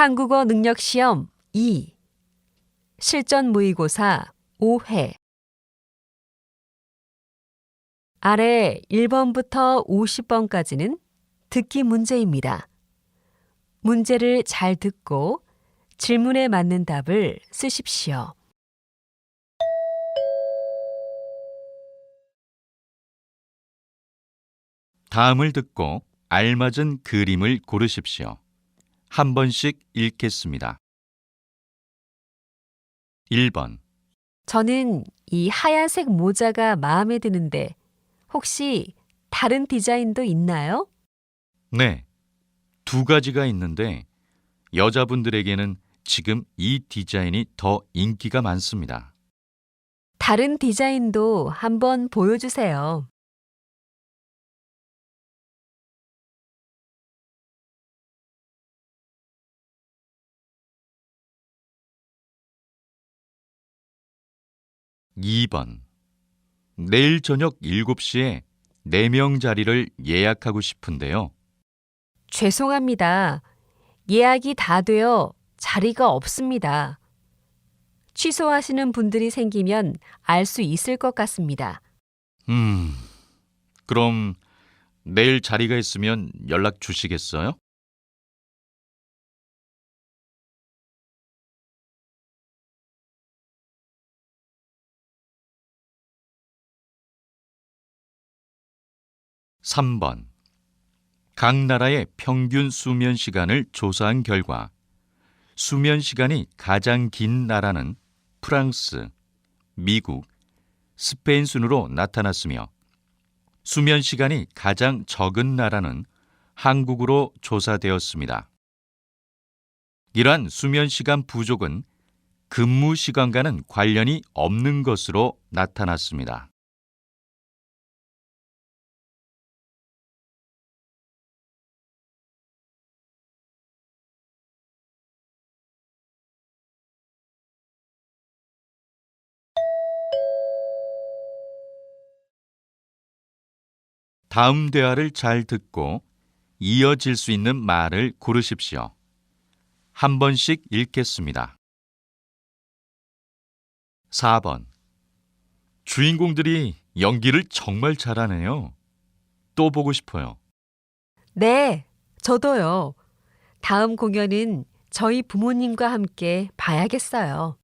한국어 능력 시험 2 실전 모의고사 5회 아래 1번부터 50번까지는 듣기 문제입니다. 문제를 잘 듣고 질문에 맞는 답을 쓰십시오. 다음을 듣고 알맞은 그림을 고르십시오. 한 번씩 읽겠습니다. 1번. 저는 이 하얀색 모자가 마음에 드는데 혹시 다른 디자인도 있나요? 네, 두 가지가 있는데 여자분들에게는 지금 이 디자인이 더 인기가 많습니다. 다른 디자인도 한번 보여주세요. 이 번. 내일 저녁 7시에 4명 자리를 예약하고 싶은데요. 죄송합니다. 예약이 다 되어 자리가 없습니다. 취소하시는 분들이 생기면 알 수 있을 것 같습니다. 그럼 내일 자리가 있으면 연락 주시겠어요? 3번. 각 나라의 평균 수면 시간을 조사한 결과 수면 시간이 가장 긴 나라는 프랑스, 미국, 스페인 순으로 나타났으며 수면 시간이 가장 적은 나라는 한국으로 조사되었습니다. 이러한 수면 시간 부족은 근무 시간과는 관련이 없는 것으로 나타났습니다. 다음 대화를 잘 듣고 이어질 수 있는 말을 고르십시오. 한 번씩 읽겠습니다. 4번. 주인공들이 연기를 정말 잘하네요. 또 보고 싶어요. 네, 저도요. 다음 공연은 저희 부모님과 함께 봐야겠어요.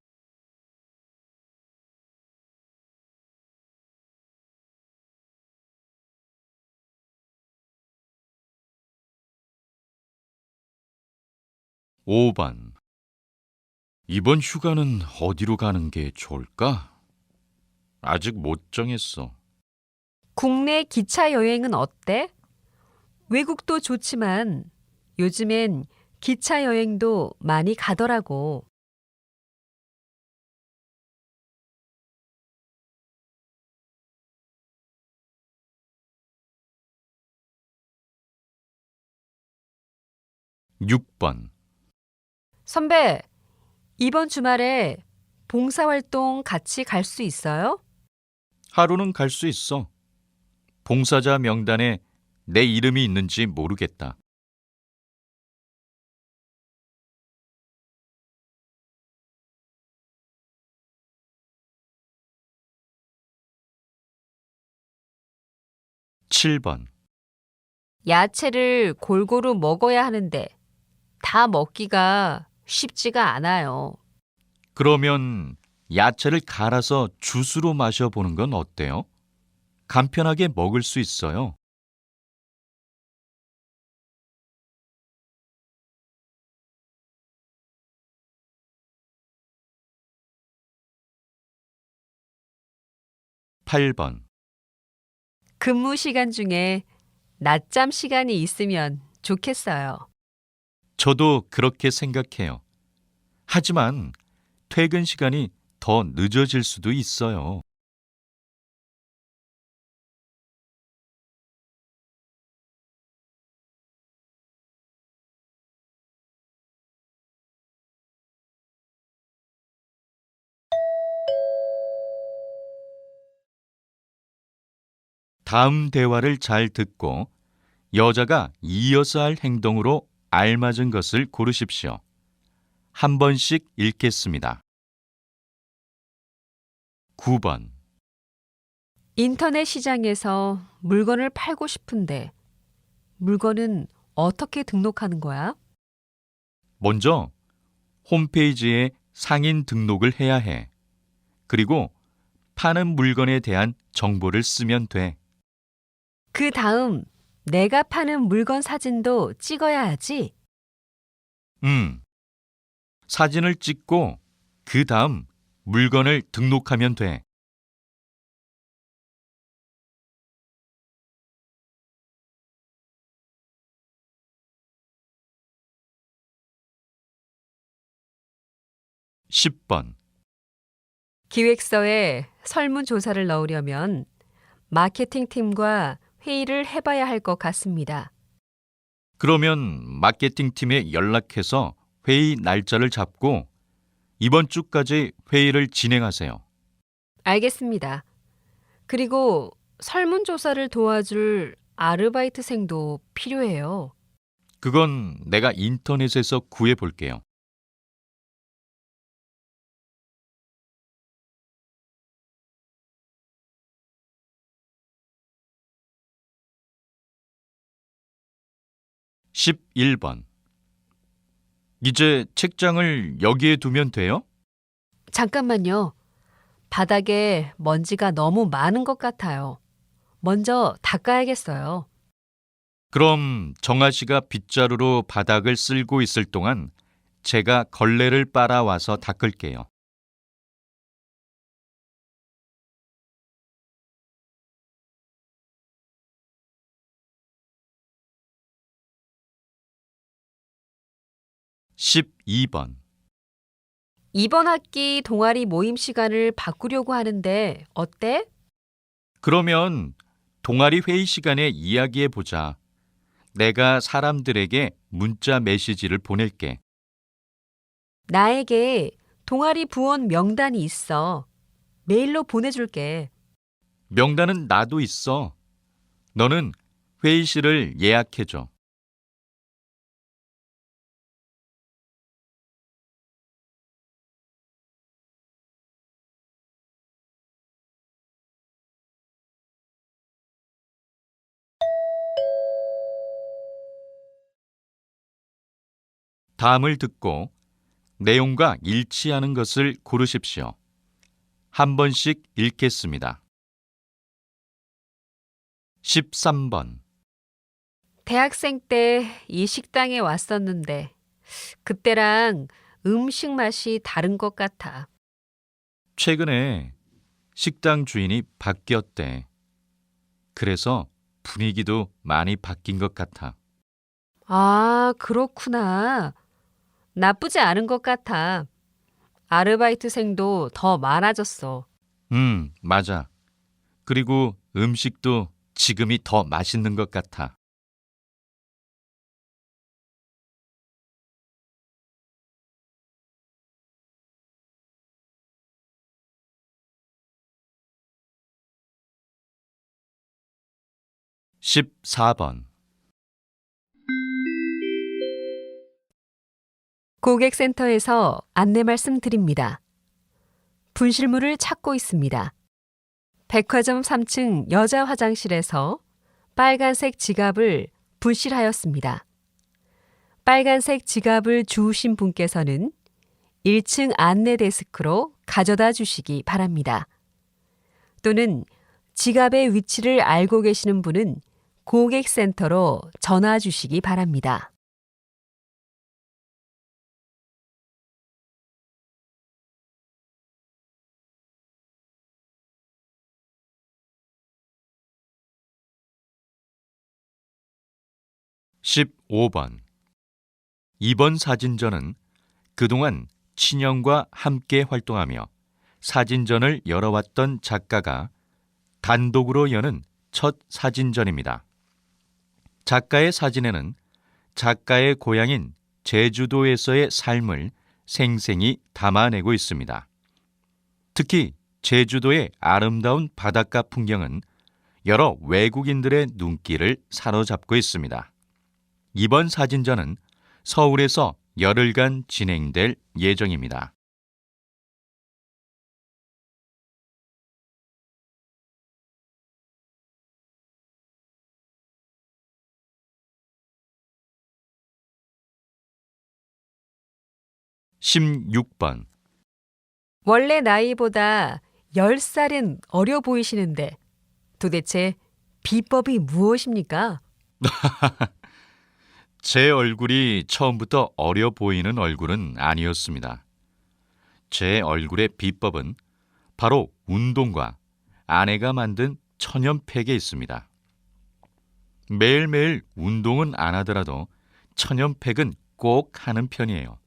5번. 이번 휴가는 어디로 가는 게 좋을까? 아직 못 정했어. 국내 기차 여행은 어때? 외국도 좋지만 요즘엔 기차 여행도 많이 가더라고. 6번. 선배, 이번 주말에 봉사활동 같이 갈 수 있어요? 하루는 갈 수 있어. 봉사자 명단에 내 이름이 있는지 모르겠다. 7번. 야채를 골고루 먹어야 하는데 다 먹기가 쉽지가 않아요. 그러면 야채를 갈아서 주스로 마셔보는 건 어때요? 간편하게 먹을 수 있어요. 8번. 근무 시간 중에 낮잠 시간이 있으면 좋겠어요. 저도 그렇게 생각해요. 하지만 퇴근 시간이 더 늦어질 수도 있어요. '다음 대화를 잘 듣고 여자가 이어서 할 행동으로 알맞은 것을 고르십시오. 한 번씩 읽겠습니다. 9번. 인터넷 시장에서 물건을 팔고 싶은데 물건은 어떻게 등록하는 거야? 먼저 홈페이지에 상인 등록을 해야 해. 그리고 파는 물건에 대한 정보를 쓰면 돼. 그 다음 내가 파는 물건 사진도 찍어야 하지? 사진을 찍고 그 다음 물건을 등록하면 돼. 10번. 기획서에 설문조사를 넣으려면 마케팅 팀과 회의를 해봐야 할 것 같습니다. 그러면 마케팅 팀에 연락해서 회의 날짜를 잡고 이번 주까지 회의를 진행하세요. 알겠습니다. 그리고 설문조사를 도와줄 아르바이트생도 필요해요. 그건 내가 인터넷에서 구해 볼게요. 11번. 이제 책장을 여기에 두면 돼요? 잠깐만요. 바닥에 먼지가 너무 많은 것 같아요. 먼저 닦아야겠어요. 그럼 정아 씨가 빗자루로 바닥을 쓸고 있을 동안 제가 걸레를 빨아와서 닦을게요. 12번. 이번 학기 동아리 모임 시간을 바꾸려고 하는데 어때? 그러면 동아리 회의 시간에 이야기해 보자. 내가 사람들에게 문자 메시지를 보낼게. 나에게 동아리 부원 명단이 있어. 메일로 보내줄게. 명단은 나도 있어. 너는 회의실을 예약해 줘. '다음을 듣고 내용과 일치하는 것을 고르십시오. 한 번씩 읽겠습니다. 13번. 대학생 때 이 식당에 왔었는데 그때랑 음식 맛이 다른 것 같아. 최근에 식당 주인이 바뀌었대. 그래서 분위기도 많이 바뀐 것 같아. 아, 그렇구나. 나쁘지 않은 것 같아. 아르바이트생도 더 많아졌어. 맞아. 그리고 음식도 지금이 더 맛있는 것 같아. 14번. 고객센터에서 안내 말씀드립니다. 분실물을 찾고 있습니다. 백화점 3층 여자 화장실에서 빨간색 지갑을 분실하였습니다. 빨간색 지갑을 주우신 분께서는 1층 안내 데스크로 가져다 주시기 바랍니다. 또는 지갑의 위치를 알고 계시는 분은 고객센터로 전화 주시기 바랍니다. 15번. 이번 사진전은 그동안 친형과 함께 활동하며 사진전을 열어왔던 작가가 단독으로 여는 첫 사진전입니다. 작가의 사진에는 작가의 고향인 제주도에서의 삶을 생생히 담아내고 있습니다. 특히 제주도의 아름다운 바닷가 풍경은 여러 외국인들의 눈길을 사로잡고 있습니다. 이번 사진전은 서울에서 열흘간 진행될 예정입니다. (16번) 원래 나이보다 10살은 어려 보이시는데 도대체 비법이 무엇입니까? 제 얼굴이 처음부터 어려 보이는 얼굴은 아니었습니다. 제 얼굴의 비법은 바로 운동과 아내가 만든 천연팩에 있습니다. 매일매일 운동은 안 하더라도 천연팩은 꼭 하는 편이에요.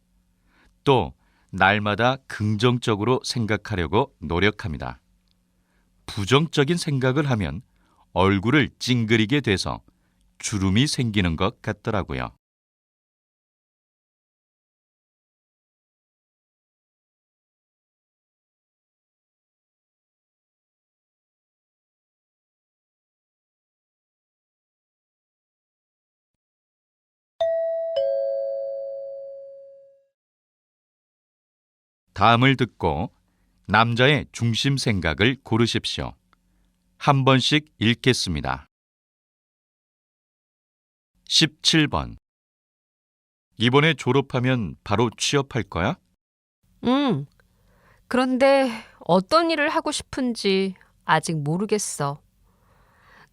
또 날마다 긍정적으로 생각하려고 노력합니다. 부정적인 생각을 하면 얼굴을 찡그리게 돼서 주름이 생기는 것 같더라고요. 다음을 듣고 남자의 중심 생각을 고르십시오. 한 번씩 읽겠습니다. 17번. 이번에 졸업하면 바로 취업할 거야? 그런데 어떤 일을 하고 싶은지 아직 모르겠어.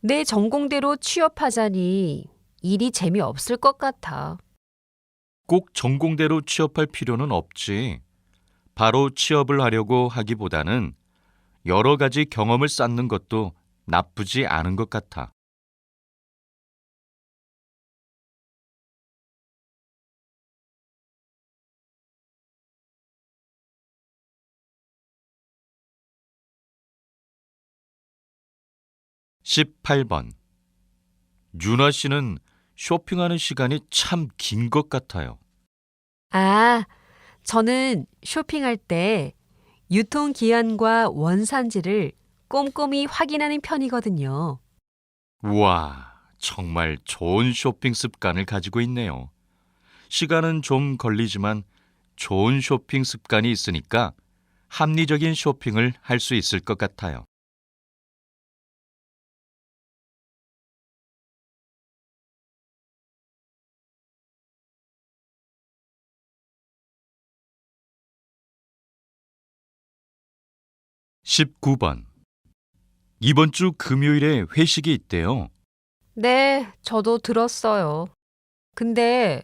내 전공대로 취업하자니 일이 재미없을 것 같아. 꼭 전공대로 취업할 필요는 없지. 바로 취업을 하려고 하기보다는 여러 가지 경험을 쌓는 것도 나쁘지 않은 것 같아. (18번) 윤아 씨는 쇼핑하는 시간이 참 긴 것 같아요. 아, 저는 쇼핑할 때 유통기한과 원산지를 꼼꼼히 확인하는 편이거든요. 우와, 정말 좋은 쇼핑 습관을 가지고 있네요. 시간은 좀 걸리지만 좋은 쇼핑 습관이 있으니까 합리적인 쇼핑을 할 수 있을 것 같아요. (19번) 이번 주 금요일에 회식이 있대요. 네, 저도 들었어요. 근데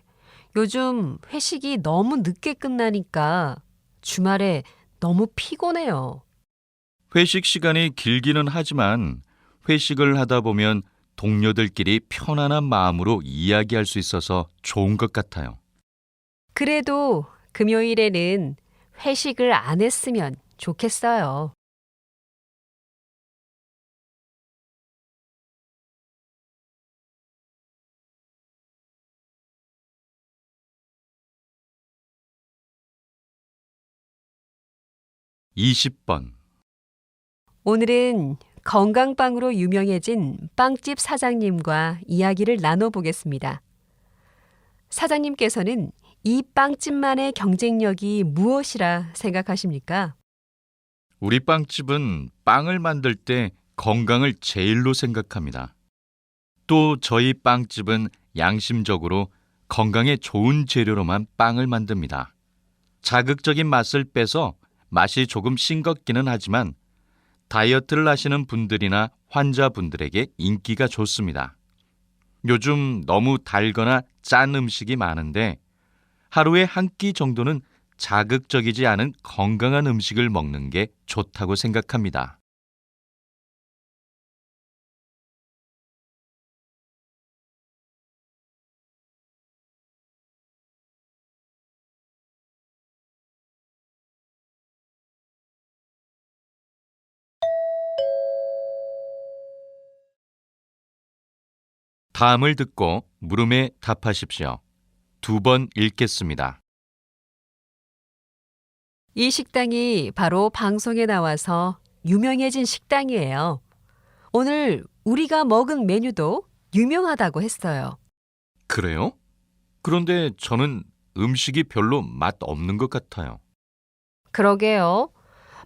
요즘 회식이 너무 늦게 끝나니까 주말에 너무 피곤해요. 회식 시간이 길기는 하지만 회식을 하다 보면 동료들끼리 편안한 마음으로 이야기할 수 있어서 좋은 것 같아요. 그래도 금요일에는 회식을 안 했으면 좋겠어요. (20번) 오늘은 건강빵으로 유명해진 빵집 사장님과 이야기를 나눠보겠습니다. 사장님께서는 이 빵집만의 경쟁력이 무엇이라 생각하십니까? 우리 빵집은 빵을 만들 때 건강을 제일로 생각합니다. 또 저희 빵집은 양심적으로 건강에 좋은 재료로만 빵을 만듭니다. 자극적인 맛을 빼서 맛이 조금 싱겁기는 하지만 다이어트를 하시는 분들이나 환자분들에게 인기가 좋습니다. 요즘 너무 달거나 짠 음식이 많은데 하루에 한 끼 정도는 자극적이지 않은 건강한 음식을 먹는 게 좋다고 생각합니다. 다음을 듣고 물음에 답하십시오. 2번 읽겠습니다. 이 식당이 바로 방송에 나와서 유명해진 식당이에요. 오늘 우리가 먹은 메뉴도 유명하다고 했어요. 그래요? 그런데 저는 음식이 별로 맛 없는 것 같아요. 그러게요.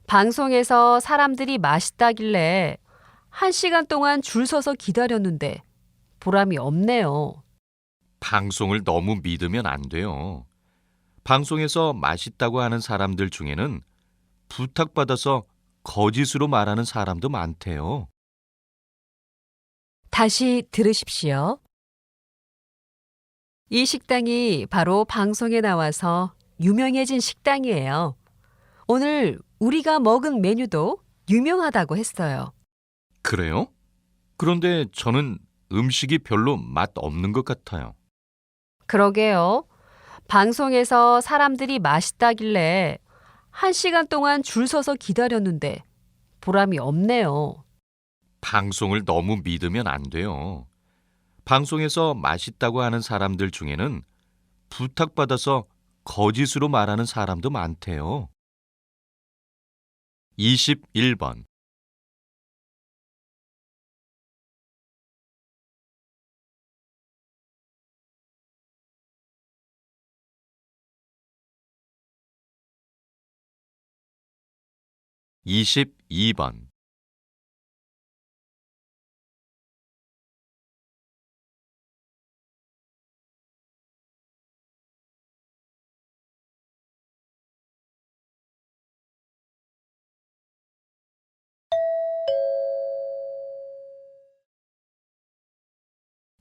방송에서 사람들이 맛있다길래 1시간 동안 줄 서서 기다렸는데 보람이 없네요. 방송을 너무 믿으면 안 돼요. 방송에서 맛있다고 하는 사람들 중에는 부탁받아서 거짓으로 말하는 사람도 많대요. 다시 들으십시오. 이 식당이 바로 방송에 나와서 유명해진 식당이에요. 오늘 우리가 먹은 메뉴도 유명하다고 했어요. 그래요? 그런데 저는 음식이 별로 맛 없는 것 같아요. 그러게요. 방송에서 사람들이 맛있다길래 1시간 동안 줄 서서 기다렸는데 보람이 없네요. 방송을 너무 믿으면 안 돼요. 방송에서 맛있다고 하는 사람들 중에는 부탁받아서 거짓으로 말하는 사람도 많대요. 21번. 이십이 번.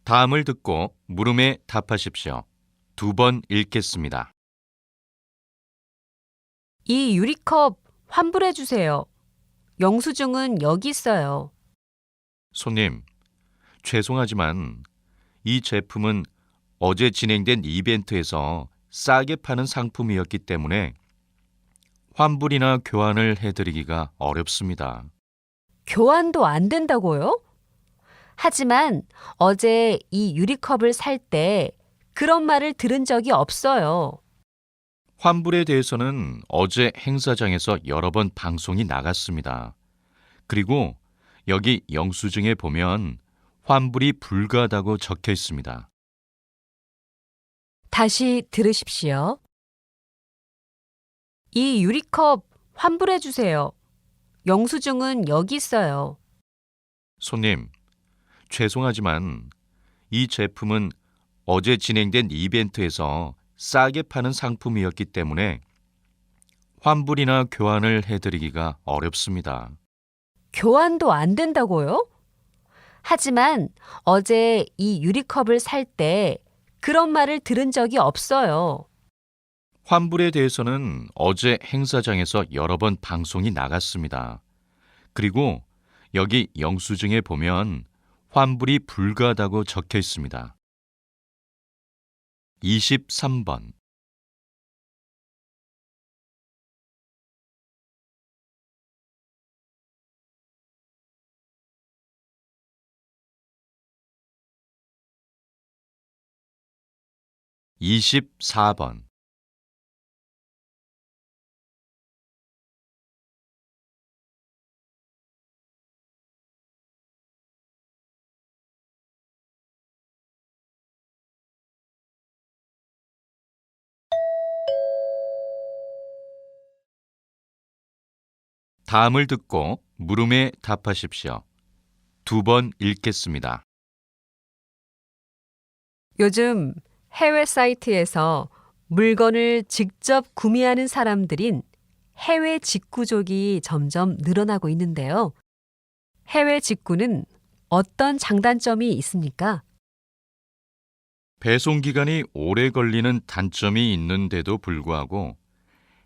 다음을 듣고 물음에 답하십시오. 2번 읽겠습니다. 이 유리컵 환불해 주세요. 영수증은 여기 있어요. 손님, 죄송하지만 이 제품은 어제 진행된 이벤트에서 싸게 파는 상품이었기 때문에 환불이나 교환을 해드리기가 어렵습니다. 교환도 안 된다고요? 하지만 어제 이 유리컵을 살 때 그런 말을 들은 적이 없어요. 환불에 대해서는 어제 행사장에서 여러 번 방송이 나갔습니다. 그리고 여기 영수증에 보면 환불이 불가하다고 적혀 있습니다. 다시 들으십시오. 이 유리컵 환불해 주세요. 영수증은 여기 있어요. 손님, 죄송하지만 이 제품은 어제 진행된 이벤트에서 싸게 파는 상품이었기 때문에 환불이나 교환을 해드리기가 어렵습니다. 교환도 안 된다고요? 하지만 어제 이 유리컵을 살 때 그런 말을 들은 적이 없어요. 환불에 대해서는 어제 행사장에서 여러 번 방송이 나갔습니다. 그리고 여기 영수증에 보면 환불이 불가하다고 적혀 있습니다. 23번. 이십사 번. 다음을 듣고 물음에 답하십시오. 2번 읽겠습니다. 요즘 해외 사이트에서 물건을 직접 구매하는 사람들인 해외 직구족이 점점 늘어나고 있는데요. 해외 직구는 어떤 장단점이 있습니까? 배송 기간이 오래 걸리는 단점이 있는데도 불구하고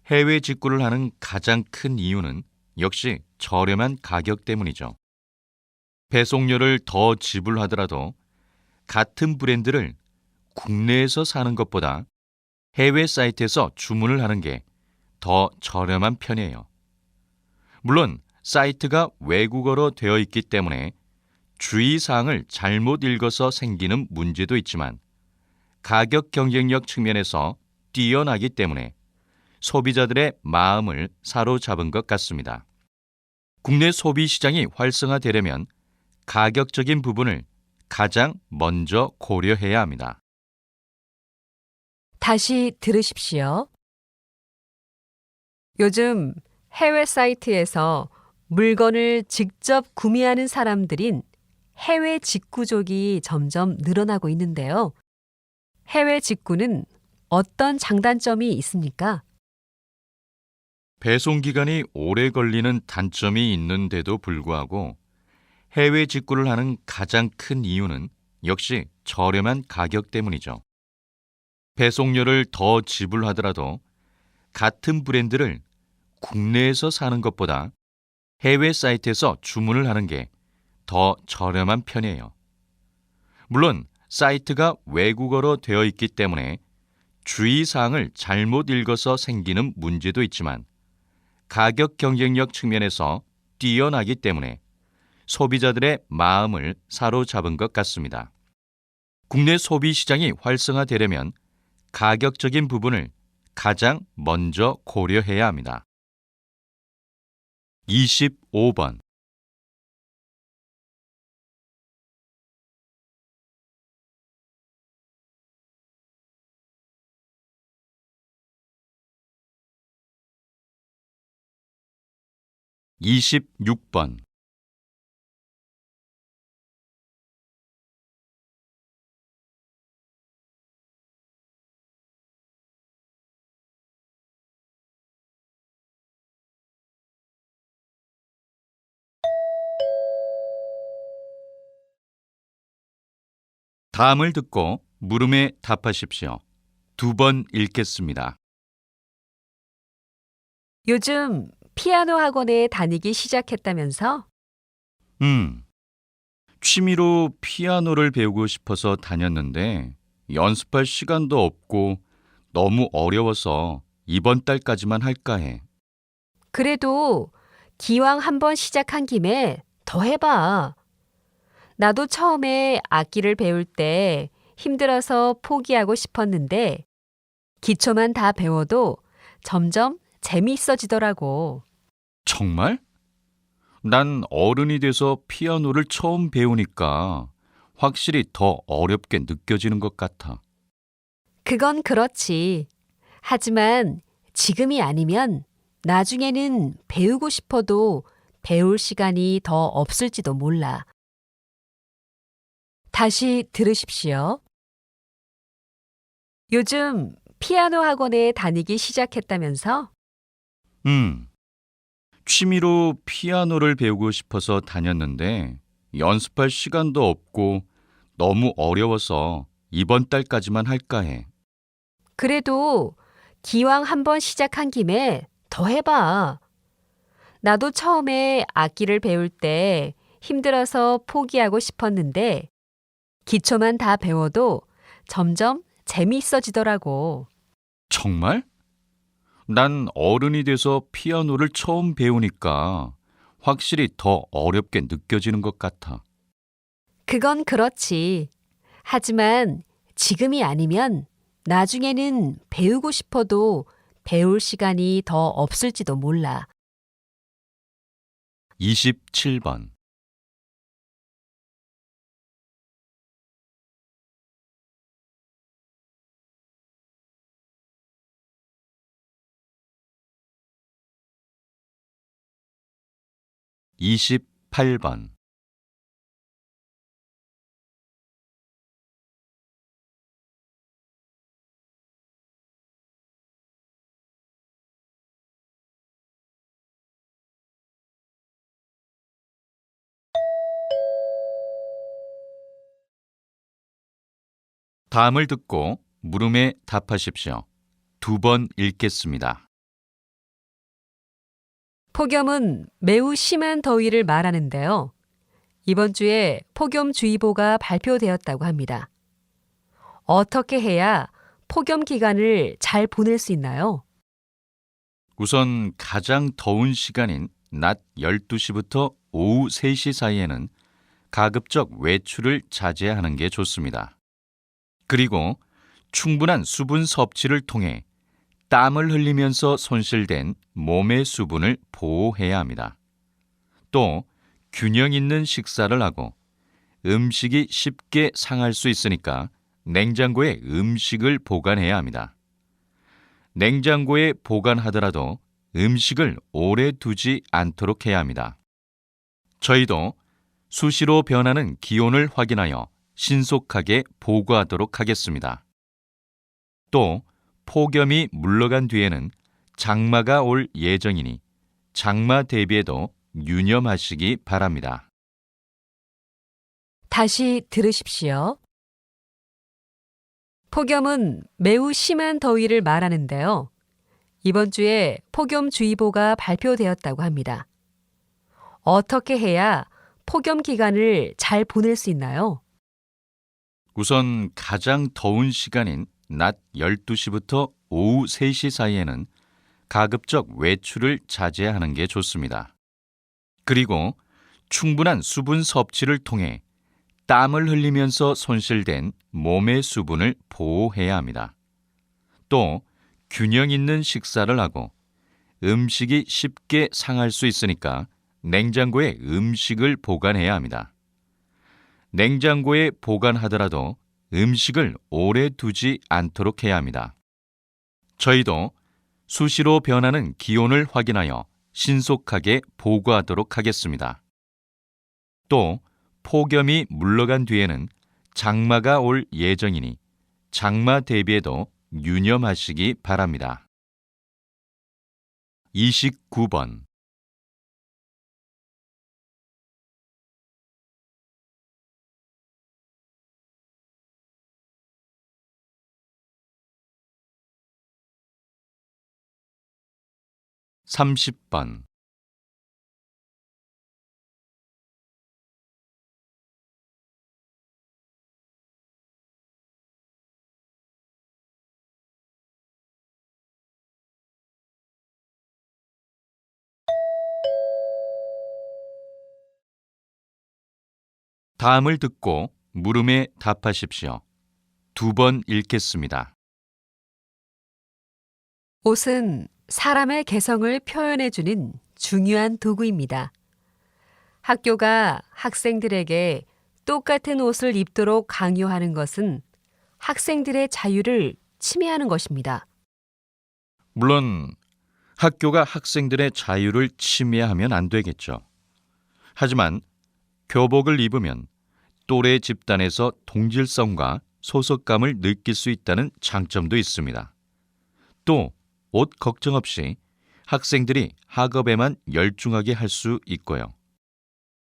해외 직구를 하는 가장 큰 이유는 역시 저렴한 가격 때문이죠. 배송료를 더 지불하더라도 같은 브랜드를 국내에서 사는 것보다 해외 사이트에서 주문을 하는 게 더 저렴한 편이에요. 물론 사이트가 외국어로 되어 있기 때문에 주의사항을 잘못 읽어서 생기는 문제도 있지만 가격 경쟁력 측면에서 뛰어나기 때문에 소비자들의 마음을 사로잡은 것 같습니다. 국내 소비 시장이 활성화되려면 가격적인 부분을 가장 먼저 고려해야 합니다. 다시 들으십시오. 요즘 해외 사이트에서 물건을 직접 구매하는 사람들인 해외 직구족이 점점 늘어나고 있는데요. 해외 직구는 어떤 장단점이 있습니까? 배송 기간이 오래 걸리는 단점이 있는데도 불구하고 해외 직구를 하는 가장 큰 이유는 역시 저렴한 가격 때문이죠. 배송료를 더 지불하더라도 같은 브랜드를 국내에서 사는 것보다 해외 사이트에서 주문을 하는 게 더 저렴한 편이에요. 물론 사이트가 외국어로 되어 있기 때문에 주의사항을 잘못 읽어서 생기는 문제도 있지만 가격 경쟁력 측면에서 뛰어나기 때문에 소비자들의 마음을 사로잡은 것 같습니다. 국내 소비 시장이 활성화되려면 가격적인 부분을 가장 먼저 고려해야 합니다. 25번 26번 다음을 듣고 물음에 답하십시오. 2번 읽겠습니다. 요즘 피아노 학원에 다니기 시작했다면서? 취미로 피아노를 배우고 싶어서 다녔는데 연습할 시간도 없고 너무 어려워서 이번 달까지만 할까 해. 그래도 기왕 한번 시작한 김에 더 해봐. 나도 처음에 악기를 배울 때 힘들어서 포기하고 싶었는데 기초만 다 배워도 점점 재미있어지더라고. 정말? 난 어른이 돼서 피아노를 처음 배우니까 확실히 더 어렵게 느껴지는 것 같아. 그건 그렇지. 하지만 지금이 아니면 나중에는 배우고 싶어도 배울 시간이 더 없을지도 몰라. 다시 들으십시오. 요즘 피아노 학원에 다니기 시작했다면서? 취미로 피아노를 배우고 싶어서 다녔는데 연습할 시간도 없고 너무 어려워서 이번 달까지만 할까 해. 그래도 기왕 한번 시작한 김에 더 해봐. 나도 처음에 악기를 배울 때 힘들어서 포기하고 싶었는데 기초만 다 배워도 점점 재미있어지더라고. 정말? 난 어른이 돼서 피아노를 처음 배우니까 확실히 더 어렵게 느껴지는 것 같아. 그건 그렇지. 하지만 지금이 아니면 나중에는 배우고 싶어도 배울 시간이 더 없을지도 몰라. 27번 28번 다음을 듣고 물음에 답하십시오. 2번 읽겠습니다. 폭염은 매우 심한 더위를 말하는데요. 이번 주에 폭염주의보가 발표되었다고 합니다. 어떻게 해야 폭염 기간을 잘 보낼 수 있나요? 우선 가장 더운 시간인 낮 12시부터 오후 3시 사이에는 가급적 외출을 자제하는 게 좋습니다. 그리고 충분한 수분 섭취를 통해 땀을 흘리면서 손실된 몸의 수분을 보호해야 합니다. 또 균형 있는 식사를 하고 음식이 쉽게 상할 수 있으니까 냉장고에 음식을 보관해야 합니다. 냉장고에 보관하더라도 음식을 오래 두지 않도록 해야 합니다. 저희도 수시로 변하는 기온을 확인하여 신속하게 보고하도록 하겠습니다. 또 폭염이 물러간 뒤에는 장마가 올 예정이니 장마 대비에도 유념하시기 바랍니다. 다시 들으십시오. 폭염은 매우 심한 더위를 말하는데요. 이번 주에 폭염주의보가 발표되었다고 합니다. 어떻게 해야 폭염 기간을 잘 보낼 수 있나요? 우선 가장 더운 시간인 낮 12시부터 오후 3시 사이에는 가급적 외출을 자제하는 게 좋습니다. 그리고 충분한 수분 섭취를 통해 땀을 흘리면서 손실된 몸의 수분을 보호해야 합니다. 또 균형 있는 식사를 하고 음식이 쉽게 상할 수 있으니까 냉장고에 음식을 보관해야 합니다. 냉장고에 보관하더라도 음식을 오래 두지 않도록 해야 합니다. 저희도 수시로 변하는 기온을 확인하여 신속하게 보고하도록 하겠습니다. 또 폭염이 물러간 뒤에는 장마가 올 예정이니 장마 대비에도 유념하시기 바랍니다. 29번. 삼십 번. 다음을 듣고 물음에 답하십시오. 2번 읽겠습니다. 옷은 사람의 개성을 표현해주는 중요한 도구입니다. 학교가 학생들에게 똑같은 옷을 입도록 강요하는 것은 학생들의 자유를 침해하는 것입니다. 물론 학교가 학생들의 자유를 침해하면 안 되겠죠. 하지만 교복을 입으면 또래 집단에서 동질성과 소속감을 느낄 수 있다는 장점도 있습니다. 또 옷 걱정 없이 학생들이 학업에만 열중하게 할 수 있고요.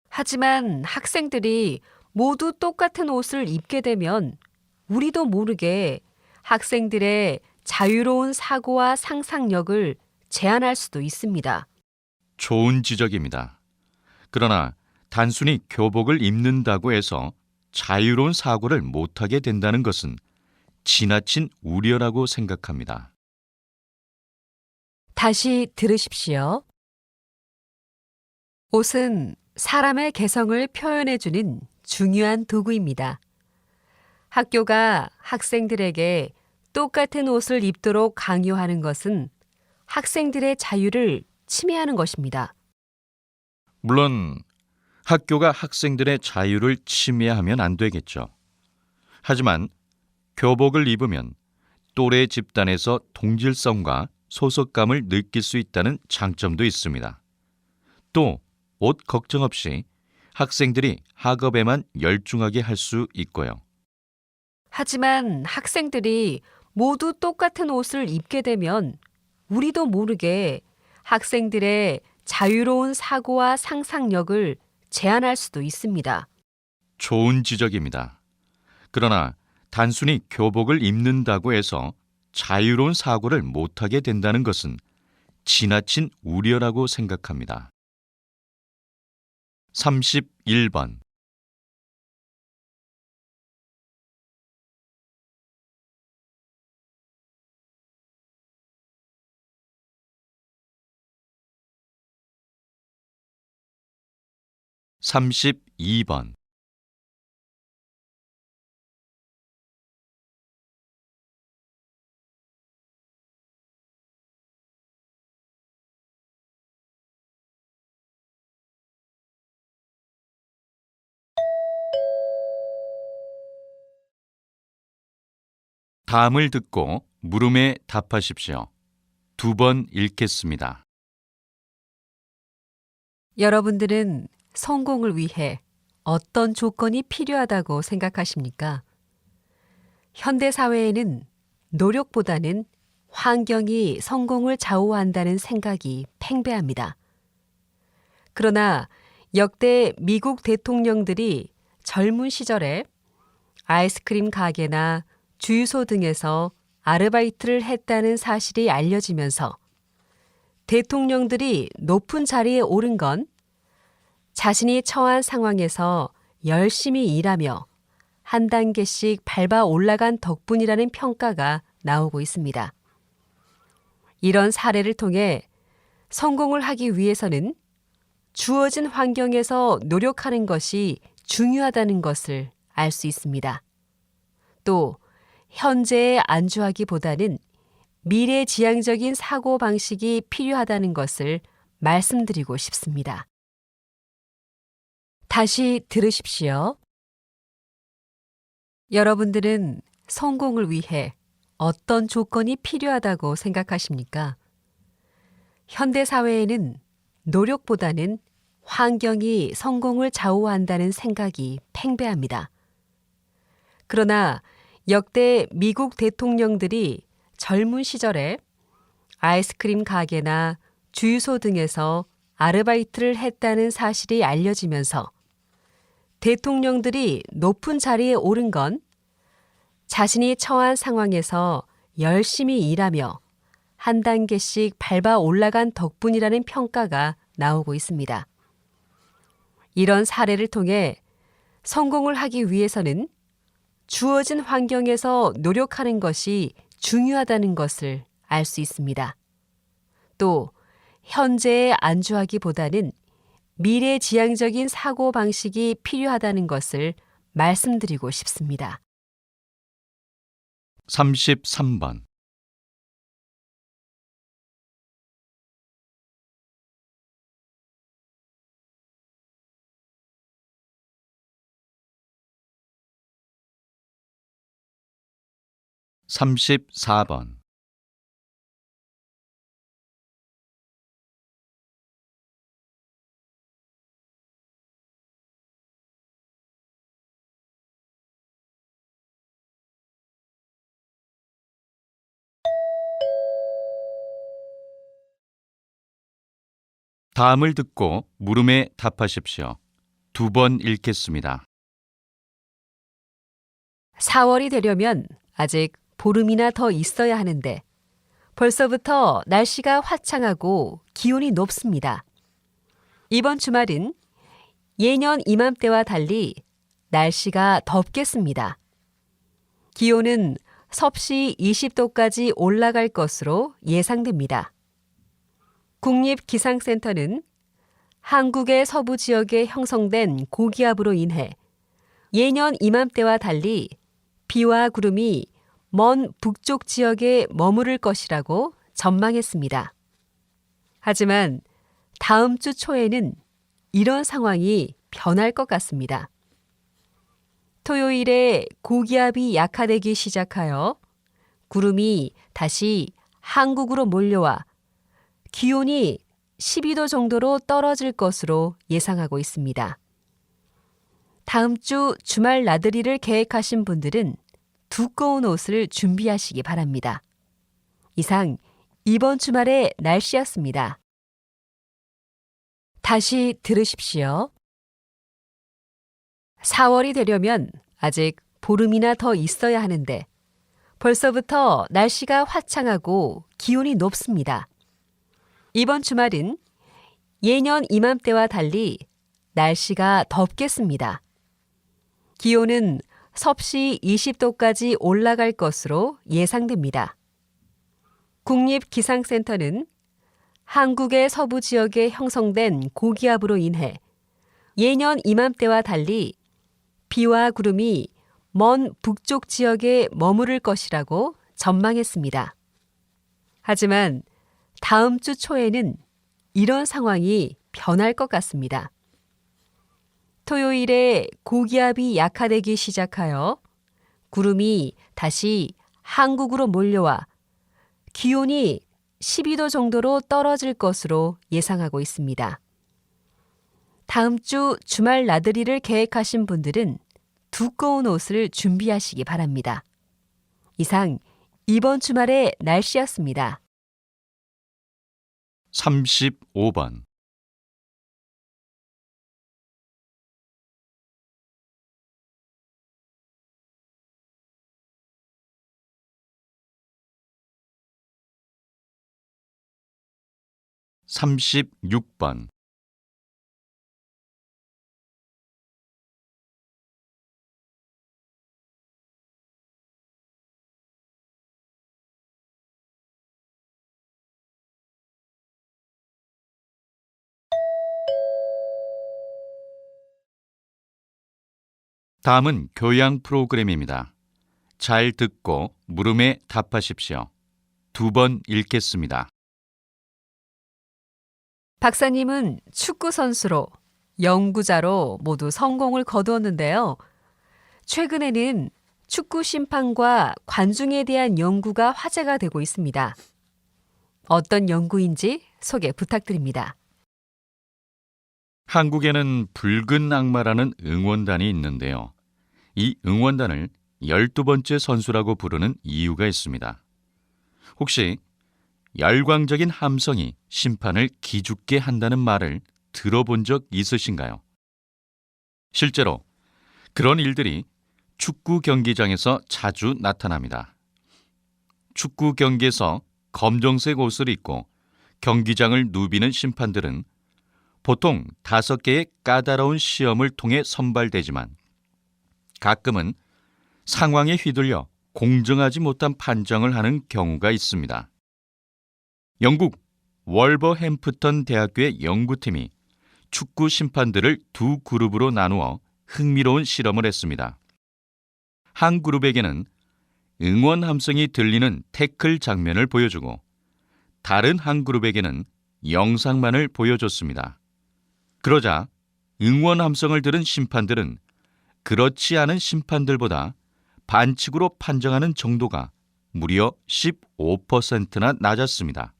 하지만 학생들이 모두 똑같은 옷을 입게 되면 우리도 모르게 학생들의 자유로운 사고와 상상력을 제한할 수도 있습니다. 좋은 지적입니다. 그러나 단순히 교복을 입는다고 해서 자유로운 사고를 못하게 된다는 것은 지나친 우려라고 생각합니다. 다시 들으십시오. 옷은 사람의 개성을 표현해주는 중요한 도구입니다. 학교가 학생들에게 똑같은 옷을 입도록 강요하는 것은 학생들의 자유를 침해하는 것입니다. 물론 학교가 학생들의 자유를 침해하면 안 되겠죠. 하지만 교복을 입으면 또래 집단에서 동질성과 소속감을 느낄 수 있다는 장점도 있습니다. 또 옷 걱정 없이 학생들이 학업에만 열중하게 할 수 있고요. 하지만 학생들이 모두 똑같은 옷을 입게 되면 우리도 모르게 학생들의 자유로운 사고와 상상력을 제한할 수도 있습니다. 좋은 지적입니다. 그러나 단순히 교복을 입는다고 해서 자유로운 사고를 못하게 된다는 것은 지나친 우려라고 생각합니다. 31번. 삼십이 번. 다음을 듣고 물음에 답하십시오. 2번 읽겠습니다. 여러분들은 성공을 위해 어떤 조건이 필요하다고 생각하십니까? 현대 사회에는 노력보다는 환경이 성공을 좌우한다는 생각이 팽배합니다. 그러나 역대 미국 대통령들이 젊은 시절에 아이스크림 가게나 주유소 등에서 아르바이트를 했다는 사실이 알려지면서 대통령들이 높은 자리에 오른 건 자신이 처한 상황에서 열심히 일하며 한 단계씩 밟아 올라간 덕분이라는 평가가 나오고 있습니다. 이런 사례를 통해 성공을 하기 위해서는 주어진 환경에서 노력하는 것이 중요하다는 것을 알 수 있습니다. 또 현재에 안주하기보다는 미래지향적인 사고방식이 필요하다는 것을 말씀드리고 싶습니다. 다시 들으십시오. 여러분들은 성공을 위해 어떤 조건이 필요하다고 생각하십니까? 현대 사회에는 노력보다는 환경이 성공을 좌우한다는 생각이 팽배합니다. 그러나 역대 미국 대통령들이 젊은 시절에 아이스크림 가게나 주유소 등에서 아르바이트를 했다는 사실이 알려지면서 대통령들이 높은 자리에 오른 건 자신이 처한 상황에서 열심히 일하며 한 단계씩 밟아 올라간 덕분이라는 평가가 나오고 있습니다. 이런 사례를 통해 성공을 하기 위해서는 주어진 환경에서 노력하는 것이 중요하다는 것을 알 수 있습니다. 또 현재에 안주하기보다는 미래지향적인 사고방식이 필요하다는 것을 말씀드리고 싶습니다. 33번. (34번) 다음을 듣고 물음에 답하십시오. 2번 읽겠습니다. 4월이 되려면 아직 보름이나 더 있어야 하는데 벌써부터 날씨가 화창하고 기온이 높습니다. 이번 주말은 예년 이맘때와 달리 날씨가 덥겠습니다. 기온은 섭씨 20도까지 올라갈 것으로 예상됩니다. 국립기상센터는 한국의 서부 지역에 형성된 고기압으로 인해 예년 이맘때와 달리 비와 구름이 먼 북쪽 지역에 머무를 것이라고 전망했습니다. 하지만 다음 주 초에는 이런 상황이 변할 것 같습니다. 토요일에 고기압이 약화되기 시작하여 구름이 다시 한국으로 몰려와 기온이 12도 정도로 떨어질 것으로 예상하고 있습니다. 다음 주 주말 나들이를 계획하신 분들은 두꺼운 옷을 준비하시기 바랍니다. 이상 이번 주말의 날씨였습니다. 다시 들으십시오. 4월이 되려면 아직 보름이나 더 있어야 하는데 벌써부터 날씨가 화창하고 기온이 높습니다. 이번 주말은 예년 이맘때와 달리 날씨가 덥겠습니다. 기온은 섭씨 20도까지 올라갈 것으로 예상됩니다. 국립기상센터는 한국의 서부 지역에 형성된 고기압으로 인해 예년 이맘때와 달리 비와 구름이 먼 북쪽 지역에 머무를 것이라고 전망했습니다. 하지만 다음 주 초에는 이런 상황이 변할 것 같습니다. 토요일에 고기압이 약화되기 시작하여 구름이 다시 한국으로 몰려와 기온이 12도 정도로 떨어질 것으로 예상하고 있습니다. 다음 주 주말 나들이를 계획하신 분들은 두꺼운 옷을 준비하시기 바랍니다. 이상 이번 주말의 날씨였습니다. 35번. 36번. '다음은 교양 프로그램입니다. 잘 듣고 물음에 답하십시오. 2번 읽겠습니다. 박사님은 축구 선수로, 연구자로 모두 성공을 거두었는데요. 최근에는 축구 심판과 관중에 대한 연구가 화제가 되고 있습니다. 어떤 연구인지 소개 부탁드립니다. 한국에는 붉은 악마라는 응원단이 있는데요. 이 응원단을 12번째 선수라고 부르는 이유가 있습니다. 혹시 열광적인 함성이 심판을 기죽게 한다는 말을 들어본 적 있으신가요? 실제로 그런 일들이 축구 경기장에서 자주 나타납니다. 축구 경기에서 검정색 옷을 입고 경기장을 누비는 심판들은 보통 5개의 까다로운 시험을 통해 선발되지만 가끔은 상황에 휘둘려 공정하지 못한 판정을 하는 경우가 있습니다. 영국 월버햄프턴 대학교의 연구팀이 축구 심판들을 두 그룹으로 나누어 흥미로운 실험을 했습니다. 한 그룹에게는 응원 함성이 들리는 태클 장면을 보여주고 다른 한 그룹에게는 영상만을 보여줬습니다. 그러자 응원 함성을 들은 심판들은 그렇지 않은 심판들보다 반칙으로 판정하는 정도가 무려 15%나 낮았습니다.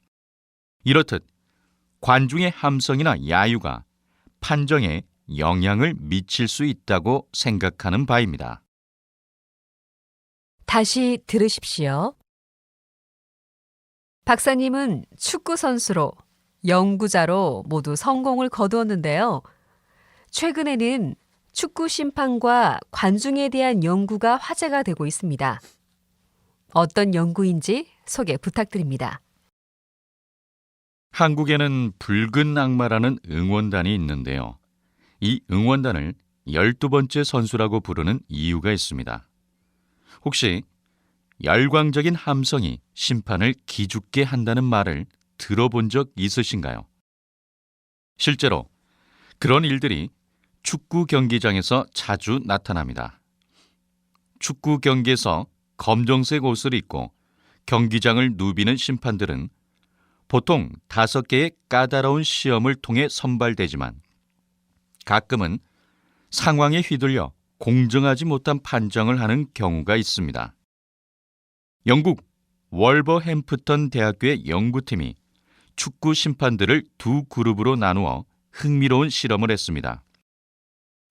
이렇듯 관중의 함성이나 야유가 판정에 영향을 미칠 수 있다고 생각하는 바입니다. 다시 들으십시오. 박사님은 축구 선수로, 연구자로 모두 성공을 거두었는데요. 최근에는 축구 심판과 관중에 대한 연구가 화제가 되고 있습니다. 어떤 연구인지 소개 부탁드립니다. 한국에는 붉은 악마라는 응원단이 있는데요. 이 응원단을 12번째 선수라고 부르는 이유가 있습니다. 혹시 열광적인 함성이 심판을 기죽게 한다는 말을 들어본 적 있으신가요? 실제로 그런 일들이 축구 경기장에서 자주 나타납니다. 축구 경기에서 검정색 옷을 입고 경기장을 누비는 심판들은 보통 5개의 까다로운 시험을 통해 선발되지만 가끔은 상황에 휘둘려 공정하지 못한 판정을 하는 경우가 있습니다. 영국 월버햄프턴 대학교의 연구팀이 축구 심판들을 두 그룹으로 나누어 흥미로운 실험을 했습니다.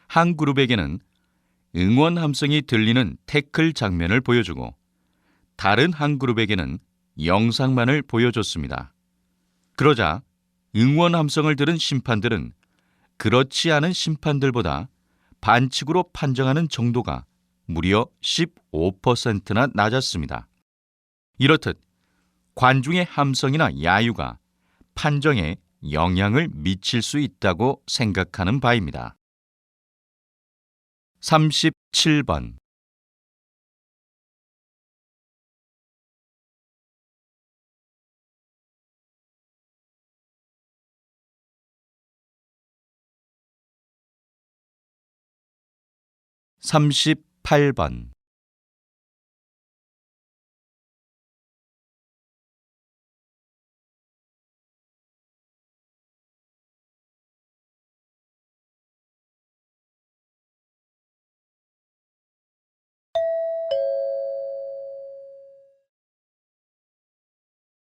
한 그룹에게는 응원 함성이 들리는 태클 장면을 보여주고 다른 한 그룹에게는 영상만을 보여줬습니다. 그러자 응원 함성을 들은 심판들은 그렇지 않은 심판들보다 반칙으로 판정하는 정도가 무려 15%나 낮았습니다. 이렇듯 관중의 함성이나 야유가 판정에 영향을 미칠 수 있다고 생각하는 바입니다. 37번. 38번.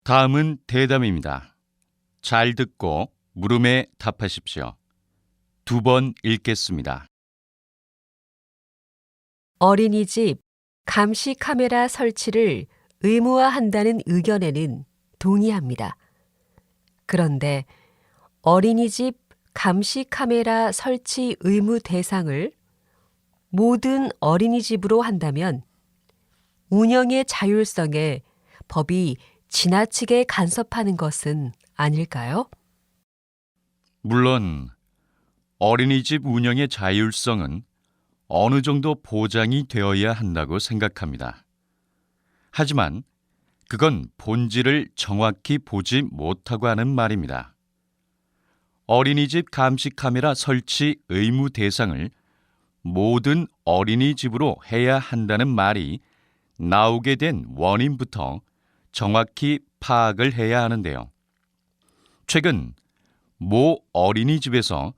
다음은 대담입니다. 잘 듣고 물음에 답하십시오. 2번 읽겠습니다. 어린이집 감시 카메라 설치를 의무화한다는 의견에는 동의합니다. 그런데 어린이집 감시 카메라 설치 의무 대상을 모든 어린이집으로 한다면 운영의 자율성에 법이 지나치게 간섭하는 것은 아닐까요? 물론 어린이집 운영의 자율성은 어느 정도 보장이 되어야 한다고 생각합니다. 하지만 그건 본질을 정확히 보지 못하고 하는 말입니다. 어린이집 감시 카메라 설치 의무 대상을 모든 어린이집으로 해야 한다는 말이 나오게 된 원인부터 정확히 파악을 해야 하는데요. 최근 모 어린이집에서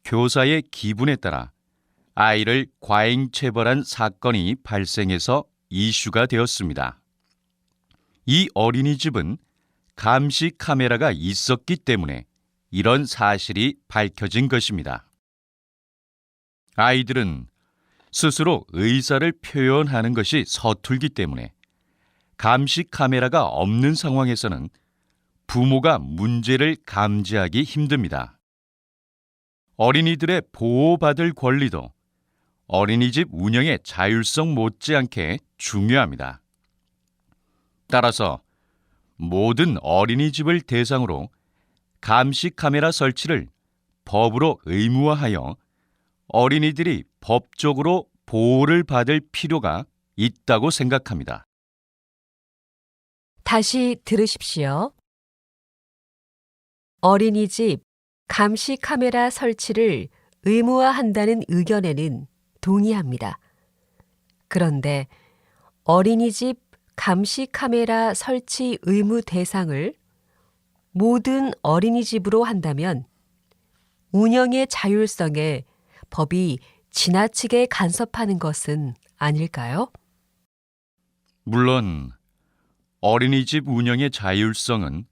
교사의 기분에 따라 아이를 과잉 체벌한 사건이 발생해서 이슈가 되었습니다. 이 어린이집은 감시 카메라가 있었기 때문에 이런 사실이 밝혀진 것입니다. 아이들은 스스로 의사를 표현하는 것이 서툴기 때문에 감시 카메라가 없는 상황에서는 부모가 문제를 감지하기 힘듭니다. 어린이들의 보호받을 권리도 어린이집 운영의 자율성 못지않게 중요합니다. 따라서 모든 어린이집을 대상으로 감시 카메라 설치를 법으로 의무화하여 어린이들이 법적으로 보호를 받을 필요가 있다고 생각합니다. 다시 들으십시오. 어린이집 감시 카메라 설치를 의무화한다는 의견에는 동의합니다. 그런데 어린이집 감시 카메라 설치 의무 대상을 모든 어린이집으로 한다면 운영의 자율성에 법이 지나치게 간섭하는 것은 아닐까요? 물론 어린이집 운영의 자율성은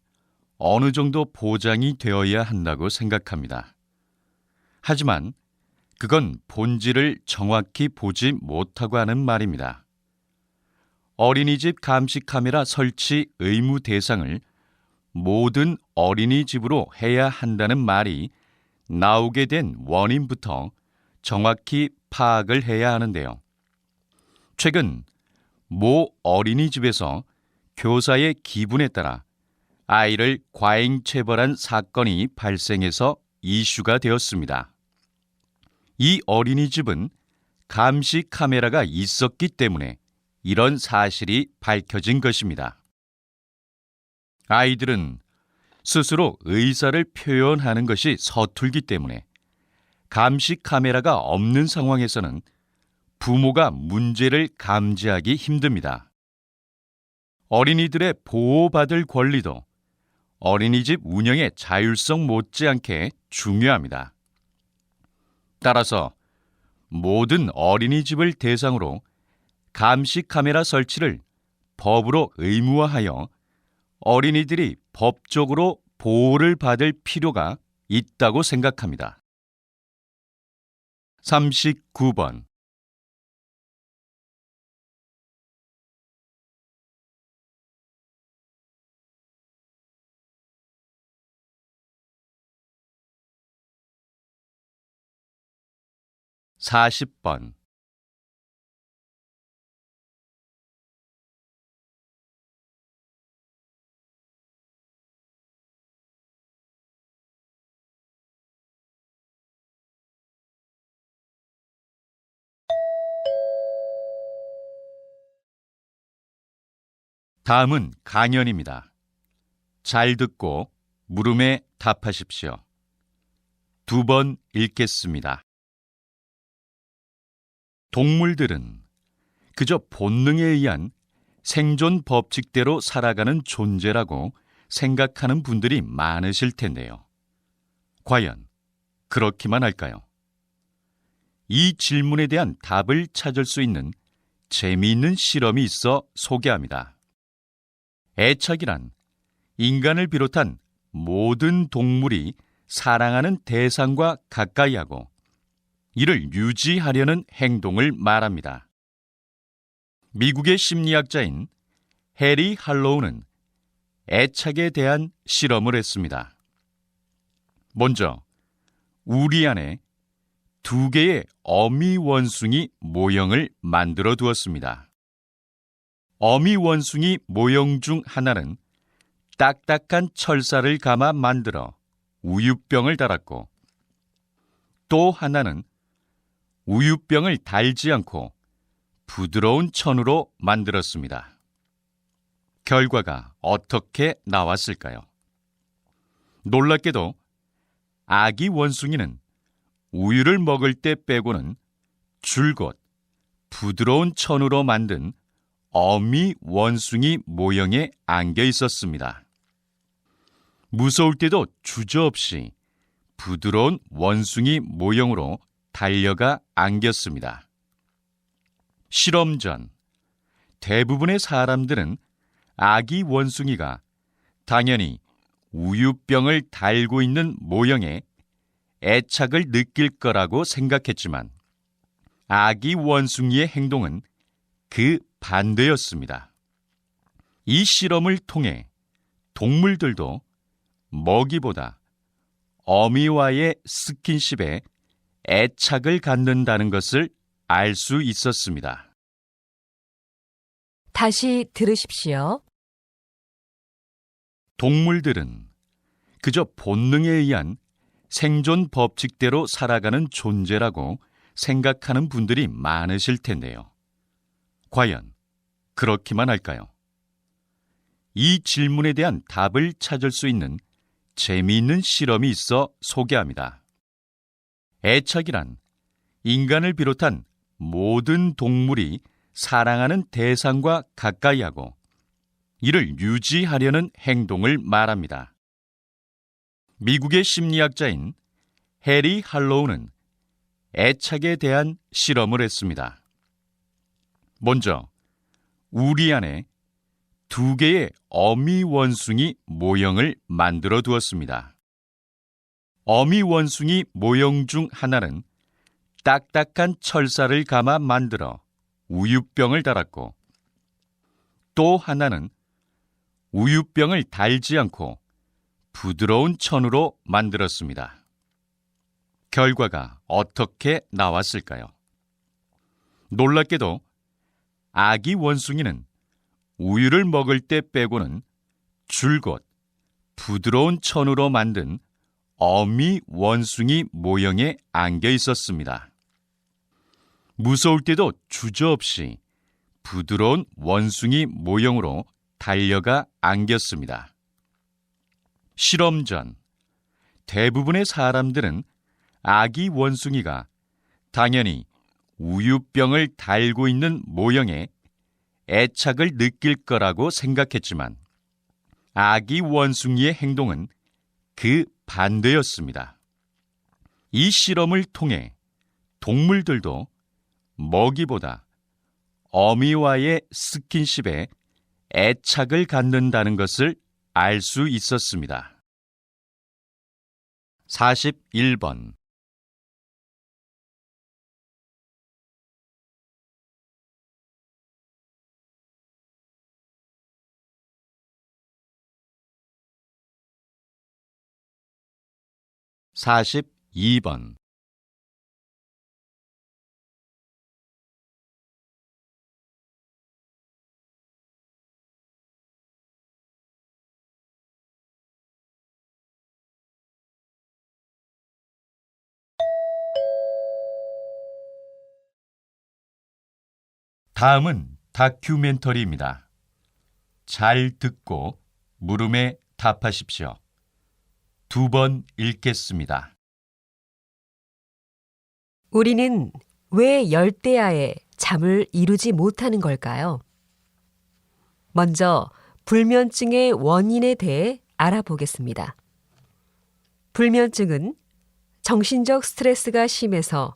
어느 정도 보장이 되어야 한다고 생각합니다. 하지만 그건 본질을 정확히 보지 못하고 하는 말입니다. 어린이집 감시 카메라 설치 의무 대상을 모든 어린이집으로 해야 한다는 말이 나오게 된 원인부터 정확히 파악을 해야 하는데요. 최근 모 어린이집에서 교사의 기분에 따라 아이를 과잉 체벌한 사건이 발생해서 이슈가 되었습니다. 이 어린이집은 감시 카메라가 있었기 때문에 이런 사실이 밝혀진 것입니다. 아이들은 스스로 의사를 표현하는 것이 서툴기 때문에 감시 카메라가 없는 상황에서는 부모가 문제를 감지하기 힘듭니다. 어린이들의 보호받을 권리도 어린이집 운영의 자율성 못지않게 중요합니다. 따라서 모든 어린이집을 대상으로 감시 카메라 설치를 법으로 의무화하여 어린이들이 법적으로 보호를 받을 필요가 있다고 생각합니다. 39번. (40번) 다음은 강연입니다. 잘 듣고 물음에 답하십시오. 2번 읽겠습니다. 동물들은 그저 본능에 의한 생존 법칙대로 살아가는 존재라고 생각하는 분들이 많으실 텐데요. 과연 그렇기만 할까요? 이 질문에 대한 답을 찾을 수 있는 재미있는 실험이 있어 소개합니다. 애착이란 인간을 비롯한 모든 동물이 사랑하는 대상과 가까이 하고 이를 유지하려는 행동을 말합니다. 미국의 심리학자인 해리 할로우는 애착에 대한 실험을 했습니다. 먼저 우리 안에 2개의 어미 원숭이 모형을 만들어 두었습니다. 어미 원숭이 모형 중 하나는 딱딱한 철사를 감아 만들어 우유병을 달았고 또 하나는 우유병을 달지 않고 부드러운 천으로 만들었습니다. 결과가 어떻게 나왔을까요? 놀랍게도 아기 원숭이는 우유를 먹을 때 빼고는 줄곧 부드러운 천으로 만든 어미 원숭이 모형에 안겨 있었습니다. 무서울 때도 주저없이 부드러운 원숭이 모형으로 달려가 안겼습니다. 실험 전 대부분의 사람들은 아기 원숭이가 당연히 우유병을 달고 있는 모형에 애착을 느낄 거라고 생각했지만 아기 원숭이의 행동은 그 반대였습니다. 이 실험을 통해 동물들도 먹이보다 어미와의 스킨십에 애착을 갖는다는 것을 알 수 있었습니다. 다시 들으십시오. 동물들은 그저 본능에 의한 생존 법칙대로 살아가는 존재라고 생각하는 분들이 많으실 텐데요. 과연 그렇기만 할까요? 이 질문에 대한 답을 찾을 수 있는 재미있는 실험이 있어 소개합니다. 애착이란 인간을 비롯한 모든 동물이 사랑하는 대상과 가까이 하고 이를 유지하려는 행동을 말합니다. 미국의 심리학자인 해리 할로우는 애착에 대한 실험을 했습니다. 먼저 우리 안에 2개의 어미 원숭이 모형을 만들어 두었습니다. 어미 원숭이 모형 중 하나는 딱딱한 철사를 감아 만들어 우유병을 달았고 또 하나는 우유병을 달지 않고 부드러운 천으로 만들었습니다. 결과가 어떻게 나왔을까요? 놀랍게도 아기 원숭이는 우유를 먹을 때 빼고는 줄곧 부드러운 천으로 만든 어미 원숭이 모형에 안겨 있었습니다. 무서울 때도 주저없이 부드러운 원숭이 모형으로 달려가 안겼습니다. 실험 전 대부분의 사람들은 아기 원숭이가 당연히 우유병을 달고 있는 모형에 애착을 느낄 거라고 생각했지만 아기 원숭이의 행동은 그 반대였습니다. 이 실험을 통해 동물들도 먹이보다 어미와의 스킨십에 애착을 갖는다는 것을 알 수 있었습니다. 41번 42번 다음은 다큐멘터리입니다. 잘 듣고 물음에 답하십시오. 2번 읽겠습니다. 우리는 왜 열대야에 잠을 이루지 못하는 걸까요? 먼저 불면증의 원인에 대해 알아보겠습니다. 불면증은 정신적 스트레스가 심해서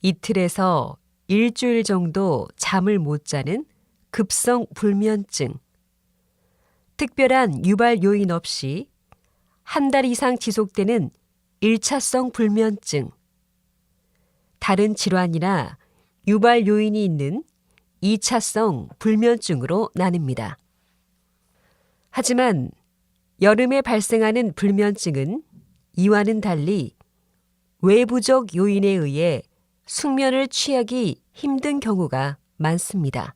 이틀에서 일주일 정도 잠을 못 자는 급성 불면증, 특별한 유발 요인 없이 한 달 이상 지속되는 1차성 불면증, 다른 질환이나 유발 요인이 있는 2차성 불면증으로 나뉩니다. 하지만 여름에 발생하는 불면증은 이와는 달리 외부적 요인에 의해 숙면을 취하기 힘든 경우가 많습니다.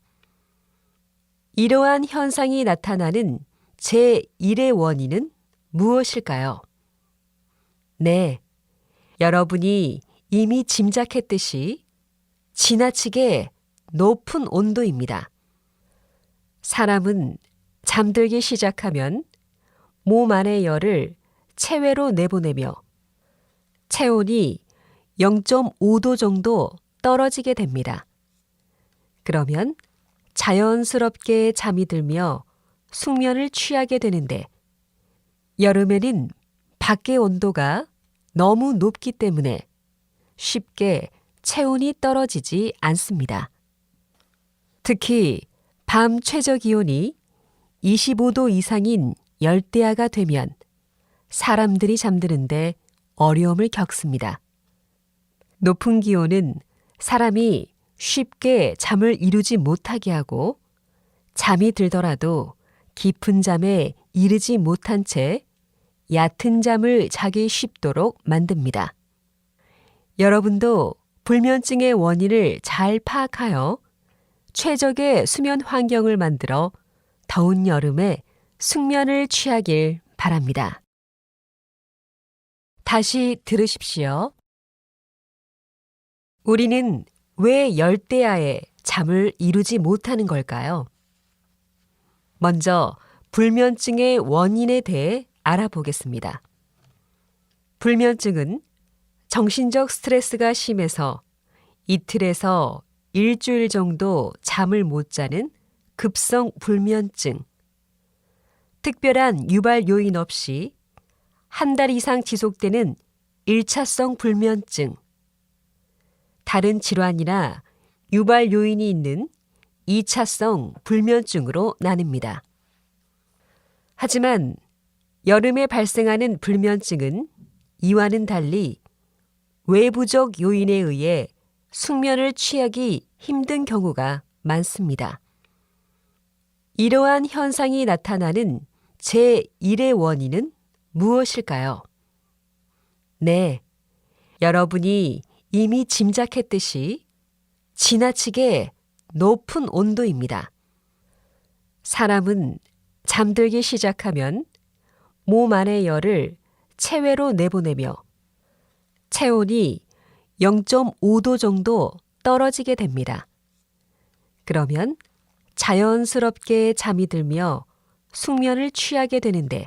이러한 현상이 나타나는 제1의 원인은 무엇일까요? 네, 여러분이 이미 짐작했듯이 지나치게 높은 온도입니다. 사람은 잠들기 시작하면 몸 안의 열을 체외로 내보내며 체온이 0.5도 정도 떨어지게 됩니다. 그러면 자연스럽게 잠이 들며 숙면을 취하게 되는데 여름에는 밖의 온도가 너무 높기 때문에 쉽게 체온이 떨어지지 않습니다. 특히 밤 최저 기온이 25도 이상인 열대야가 되면 사람들이 잠드는데 어려움을 겪습니다. 높은 기온은 사람이 쉽게 잠을 이루지 못하게 하고 잠이 들더라도 깊은 잠에 이르지 못한 채 얕은 잠을 자기 쉽도록 만듭니다. 여러분도 불면증의 원인을 잘 파악하여 최적의 수면 환경을 만들어 더운 여름에 숙면을 취하길 바랍니다. 다시 들으십시오. 우리는 왜 열대야에 잠을 이루지 못하는 걸까요? 먼저 불면증의 원인에 대해 알아보겠습니다. 불면증은 정신적 스트레스가 심해서 이틀에서 일주일 정도 잠을 못 자는 급성 불면증, 특별한 유발 요인 없이 한 달 이상 지속되는 1차성 불면증, 다른 질환이나 유발 요인이 있는 2차성 불면증으로 나뉩니다. 하지만 여름에 발생하는 불면증은 이와는 달리 외부적 요인에 의해 숙면을 취하기 힘든 경우가 많습니다. 이러한 현상이 나타나는 제1의 원인은 무엇일까요? 네, 여러분이 이미 짐작했듯이 지나치게 높은 온도입니다. 사람은 잠들기 시작하면 몸 안의 열을 체외로 내보내며 체온이 0.5도 정도 떨어지게 됩니다. 그러면 자연스럽게 잠이 들며 숙면을 취하게 되는데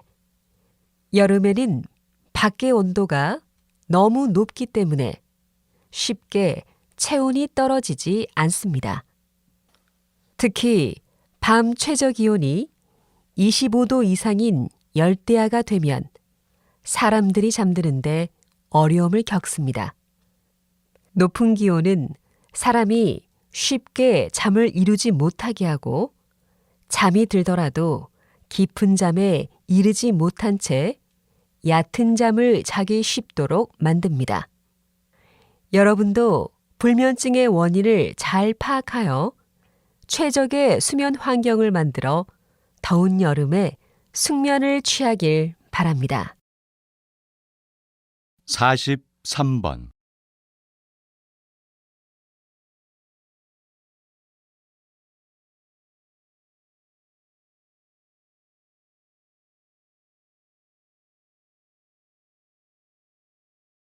여름에는 밖의 온도가 너무 높기 때문에 쉽게 체온이 떨어지지 않습니다. 특히 밤 최저 기온이 25도 이상인 열대야가 되면 사람들이 잠드는데 어려움을 겪습니다. 높은 기온은 사람이 쉽게 잠을 이루지 못하게 하고 잠이 들더라도 깊은 잠에 이르지 못한 채 얕은 잠을 자기 쉽도록 만듭니다. 여러분도 불면증의 원인을 잘 파악하여 최적의 수면 환경을 만들어 더운 여름에 숙면을 취하길 바랍니다. 43번.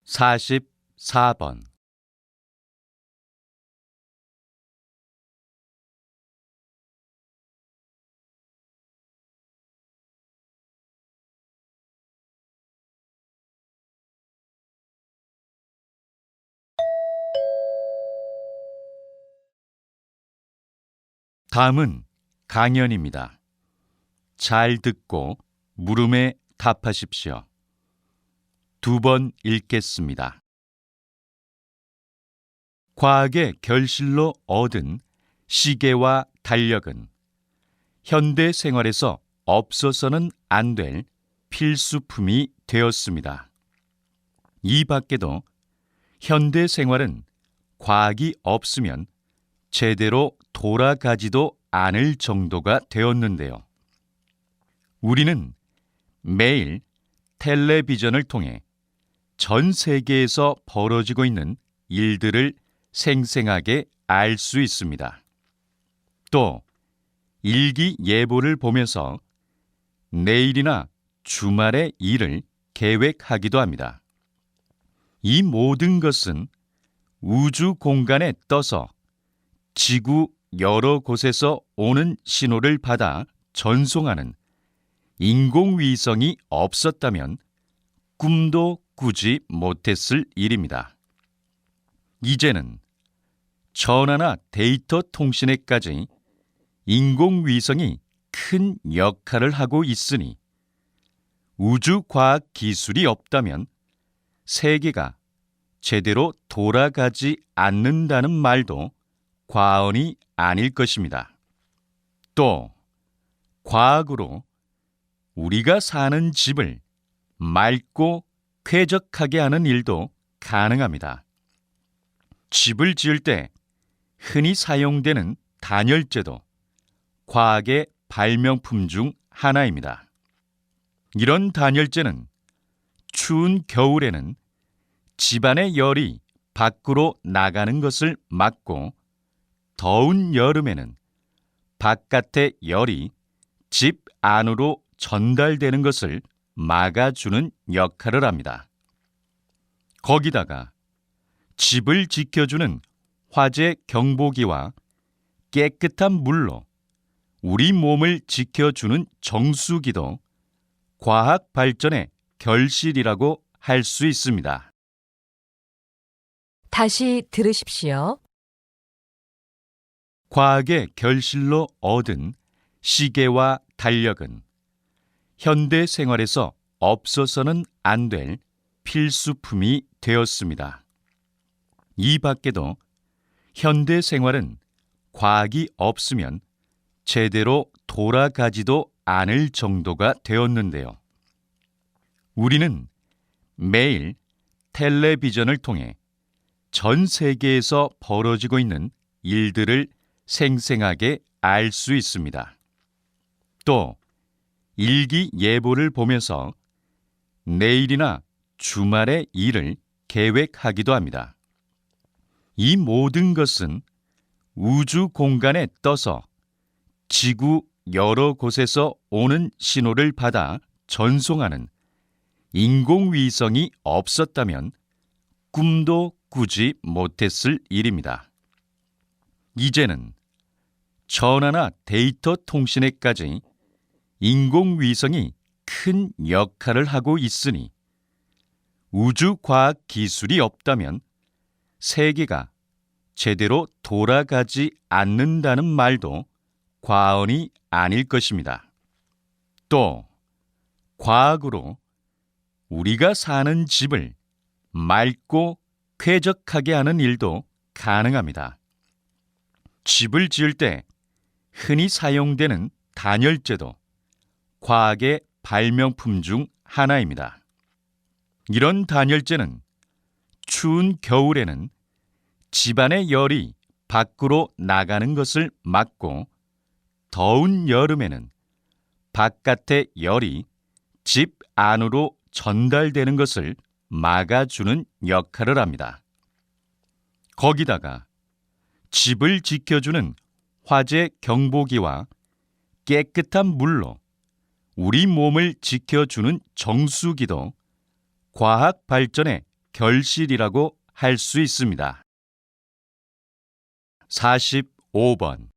사십사 번. 다음은 강연입니다. 잘 듣고 물음에 답하십시오. 2번 읽겠습니다. 과학의 결실로 얻은 시계와 달력은 현대 생활에서 없어서는 안 될 필수품이 되었습니다. 이 밖에도 현대 생활은 과학이 없으면 제대로 돌아가지도 않을 정도가 되었는데요. 우리는 매일 텔레비전을 통해 전 세계에서 벌어지고 있는 일들을 생생하게 알 수 있습니다. 또 일기예보를 보면서 내일이나 주말의 일을 계획하기도 합니다. 이 모든 것은 우주 공간에 떠서 지구 여러 곳에서 오는 신호를 받아 전송하는 인공위성이 없었다면 꿈도 꾸지 못했을 일입니다. 이제는 전화나 데이터 통신에까지 인공위성이 큰 역할을 하고 있으니 우주과학 기술이 없다면 세계가 제대로 돌아가지 않는다는 말도 과언이 아닐 것입니다. 또 과학으로 우리가 사는 집을 맑고 쾌적하게 하는 일도 가능합니다. 집을 지을 때 흔히 사용되는 단열재도 과학의 발명품 중 하나입니다. 이런 단열재는 추운 겨울에는 집안의 열이 밖으로 나가는 것을 막고 더운 여름에는 바깥의 열이 집 안으로 전달되는 것을 막아주는 역할을 합니다. 거기다가 집을 지켜주는 화재 경보기와 깨끗한 물로 우리 몸을 지켜주는 정수기도 과학 발전의 결실이라고 할 수 있습니다. 다시 들으십시오. 과학의 결실로 얻은 시계와 달력은 현대 생활에서 없어서는 안 될 필수품이 되었습니다. 이 밖에도 현대 생활은 과학이 없으면 제대로 돌아가지도 않을 정도가 되었는데요. 우리는 매일 텔레비전을 통해 전 세계에서 벌어지고 있는 일들을 생생하게 알 수 있습니다. 또 일기예보를 보면서 내일이나 주말의 일을 계획하기도 합니다. 이 모든 것은 우주 공간에 떠서 지구 여러 곳에서 오는 신호를 받아 전송하는 인공위성이 없었다면 꿈도 꾸지 못했을 일입니다. 이제는 전화나 데이터 통신에까지 인공위성이 큰 역할을 하고 있으니 우주과학 기술이 없다면 세계가 제대로 돌아가지 않는다는 말도 과언이 아닐 것입니다. 또 과학으로 우리가 사는 집을 맑고 쾌적하게 하는 일도 가능합니다. 집을 지을 때 흔히 사용되는 단열재도 과학의 발명품 중 하나입니다. 이런 단열재는 추운 겨울에는 집안의 열이 밖으로 나가는 것을 막고 더운 여름에는 바깥의 열이 집 안으로 전달되는 것을 막아주는 역할을 합니다. 거기다가 집을 지켜주는 화재 경보기와 깨끗한 물로 우리 몸을 지켜주는 정수기도 과학 발전의 결실이라고 할 수 있습니다. 45번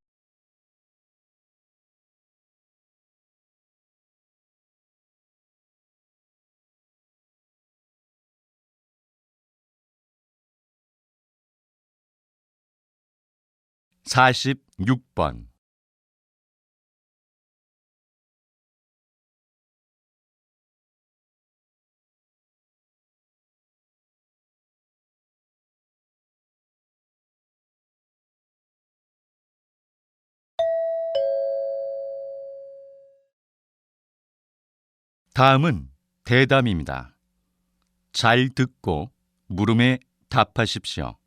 46번 다음은 대담입니다. 잘 듣고 물음에 답하십시오.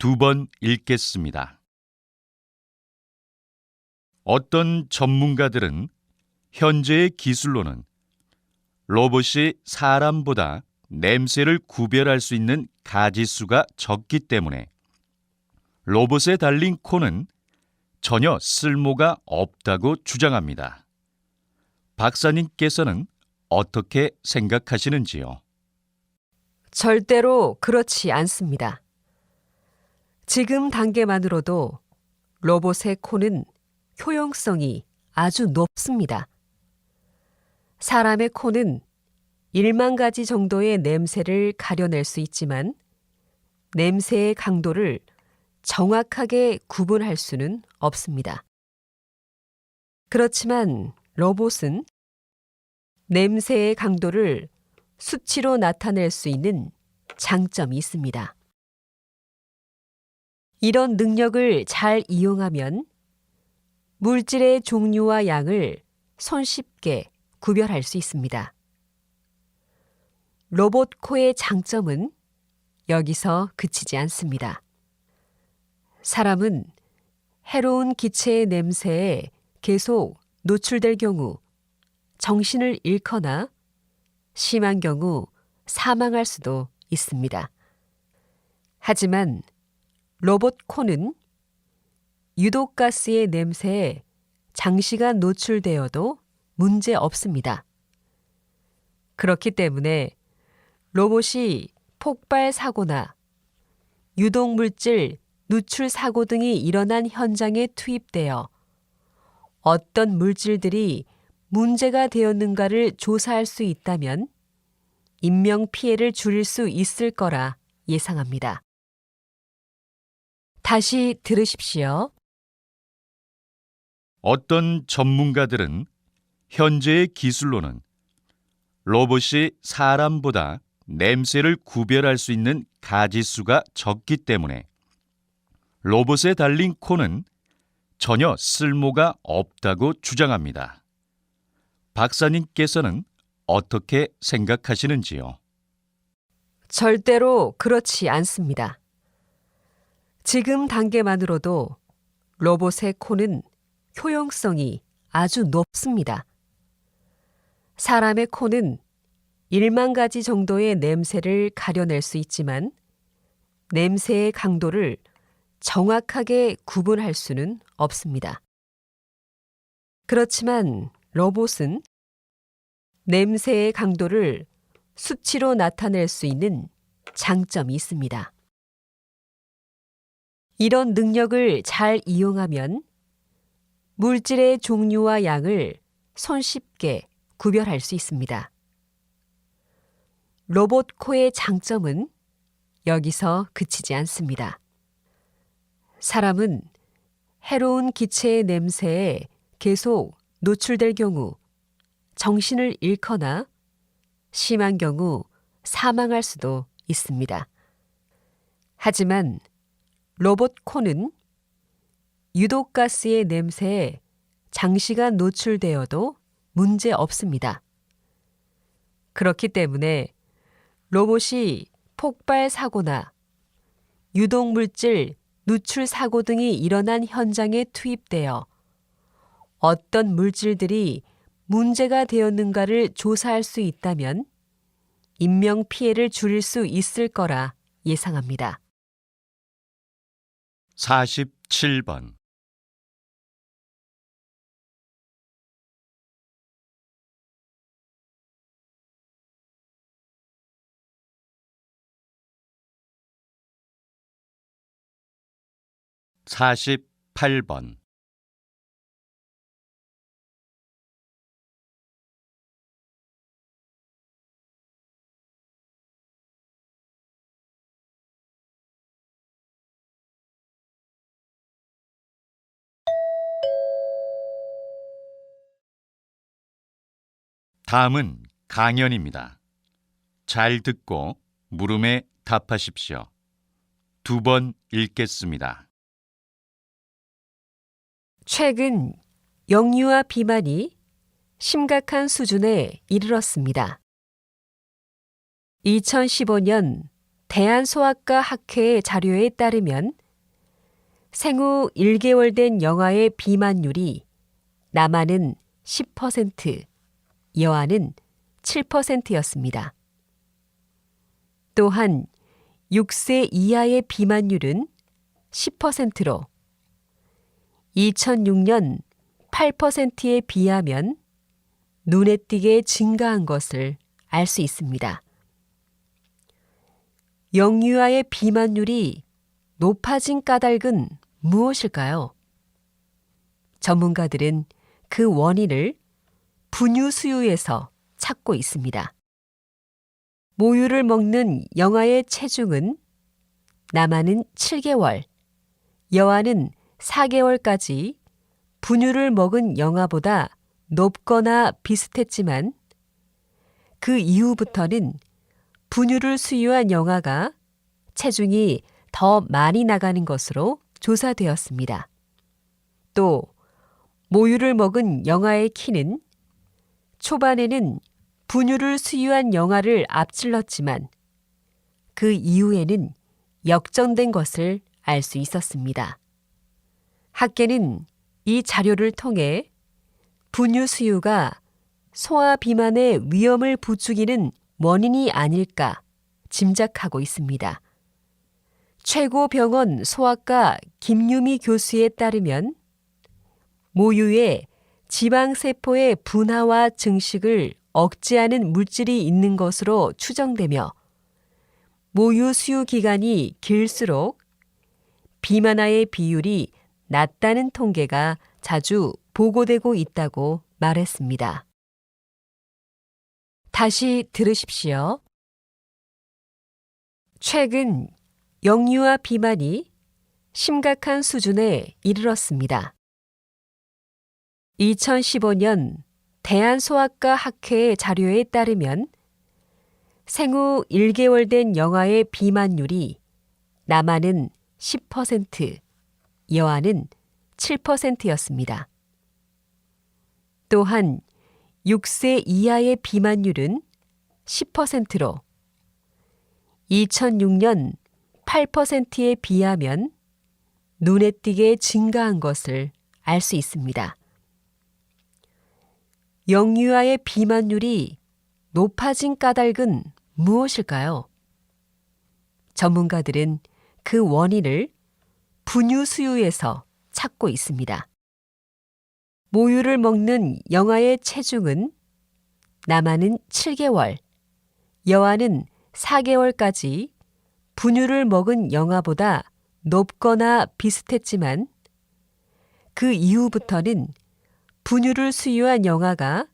2번 읽겠습니다. 어떤 전문가들은 현재의 기술로는 로봇이 사람보다 냄새를 구별할 수 있는 가지수가 적기 때문에 로봇에 달린 코는 전혀 쓸모가 없다고 주장합니다. 박사님께서는 어떻게 생각하시는지요? 절대로 그렇지 않습니다. 지금 단계만으로도 로봇의 코는 효용성이 아주 높습니다. 사람의 코는 1만 가지 정도의 냄새를 가려낼 수 있지만 냄새의 강도를 정확하게 구분할 수는 없습니다. 그렇지만 로봇은 냄새의 강도를 수치로 나타낼 수 있는 장점이 있습니다. 이런 능력을 잘 이용하면 물질의 종류와 양을 손쉽게 구별할 수 있습니다. 로봇 코의 장점은 여기서 그치지 않습니다. 사람은 해로운 기체의 냄새에 계속 노출될 경우 정신을 잃거나 심한 경우 사망할 수도 있습니다. 하지만 로봇 코는 유독가스의 냄새에 장시간 노출되어도 문제 없습니다. 그렇기 때문에 로봇이 폭발 사고나 유독물질 누출 사고 등이 일어난 현장에 투입되어 어떤 물질들이 문제가 되었는가를 조사할 수 있다면 인명 피해를 줄일 수 있을 거라 예상합니다. 다시 들으십시오. 어떤 전문가들은 현재의 기술로는 로봇이 사람보다 냄새를 구별할 수 있는 가지수가 적기 때문에 로봇에 달린 코는 전혀 쓸모가 없다고 주장합니다. 박사님께서는 어떻게 생각하시는지요? 절대로 그렇지 않습니다. 지금 단계만으로도 로봇의 코는 효용성이 아주 높습니다. 사람의 코는 1만 가지 정도의 냄새를 가려낼 수 있지만 냄새의 강도를 정확하게 구분할 수는 없습니다. 그렇지만 로봇은 냄새의 강도를 수치로 나타낼 수 있는 장점이 있습니다. 이런 능력을 잘 이용하면 물질의 종류와 양을 손쉽게 구별할 수 있습니다. 로봇 코의 장점은 여기서 그치지 않습니다. 사람은 해로운 기체의 냄새에 계속 노출될 경우 정신을 잃거나 심한 경우 사망할 수도 있습니다. 하지만 로봇 코는 유독가스의 냄새에 장시간 노출되어도 문제 없습니다. 그렇기 때문에 로봇이 폭발 사고나 유독물질 누출 사고 등이 일어난 현장에 투입되어 어떤 물질들이 문제가 되었는가를 조사할 수 있다면 인명 피해를 줄일 수 있을 거라 예상합니다. 47번. 사십팔 번. 다음은 강연입니다. 잘 듣고 물음에 답하십시오. 2번 읽겠습니다. 최근 영유아 비만이 심각한 수준에 이르렀습니다. 2015년 대한소아과 학회의 자료에 따르면 생후 1개월 된 영아의 비만율이 남아는 10%, 여아는 7%였습니다. 또한 6세 이하의 비만율은 10%로 2006년 8%에 비하면 눈에 띄게 증가한 것을 알 수 있습니다. 영유아의 비만율이 높아진 까닭은 무엇일까요? 전문가들은 그 원인을 분유 수유에서 찾고 있습니다. 모유를 먹는 영아의 체중은 남아는 7개월, 여아는 4개월까지 분유를 먹은 영아보다 높거나 비슷했지만 그 이후부터는 분유를 수유한 영아가 체중이 더 많이 나가는 것으로 조사되었습니다. 또 모유를 먹은 영아의 키는 초반에는 분유를 수유한 영아를 앞질렀지만 그 이후에는 역전된 것을 알 수 있었습니다. 학계는 이 자료를 통해 분유 수유가 소아 비만의 위험을 부추기는 원인이 아닐까 짐작하고 있습니다. 최고병원 소아과 김유미 교수에 따르면 모유에 지방세포의 분화와 증식을 억제하는 물질이 있는 것으로 추정되며 모유 수유 기간이 길수록 비만아의 비율이 낮다는 통계가 자주 보고되고 있다고 말했습니다. 다시 들으십시오. 최근 영유아 비만이 심각한 수준에 이르렀습니다. 2015년 대한소아과 학회의 자료에 따르면 생후 1개월 된 영아의 비만율이 남아는 10%, 여아는 7%였습니다. 또한 6세 이하의 비만율은 10%로 2006년 8%에 비하면 눈에 띄게 증가한 것을 알 수 있습니다. 영유아의 비만율이 높아진 까닭은 무엇일까요? 전문가들은 그 원인을 분유 수유에서 찾고 있습니다. 모유를 먹는 영아의 체중은 남아는 7개월, 여아는 4개월까지 분유를 먹은 영아보다 높거나 비슷했지만 그 이후부터는 분유를 수유한 영아가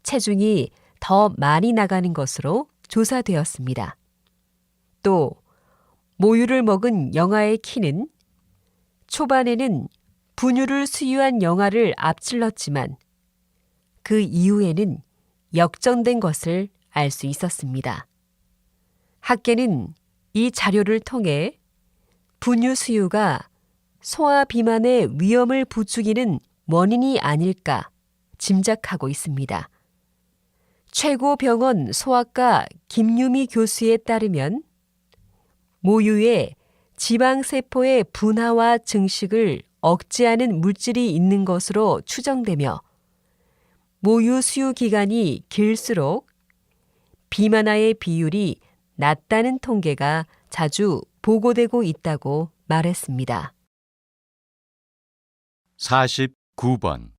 체중이 더 많이 나가는 것으로 조사되었습니다. 또 모유를 먹은 영아의 키는 초반에는 분유를 수유한 영아를 앞질렀지만 그 이후에는 역전된 것을 알 수 있었습니다. 학계는 이 자료를 통해 분유 수유가 소아 비만의 위험을 부추기는 원인이 아닐까 짐작하고 있습니다. 최고병원 소아과 김유미 교수에 따르면 모유에 지방세포의 분화와 증식을 억제하는 물질이 있는 것으로 추정되며 모유 수유 기간이 길수록 비만아의 비율이 낮다는 통계가 자주 보고되고 있다고 말했습니다. 49번.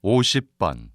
(50번)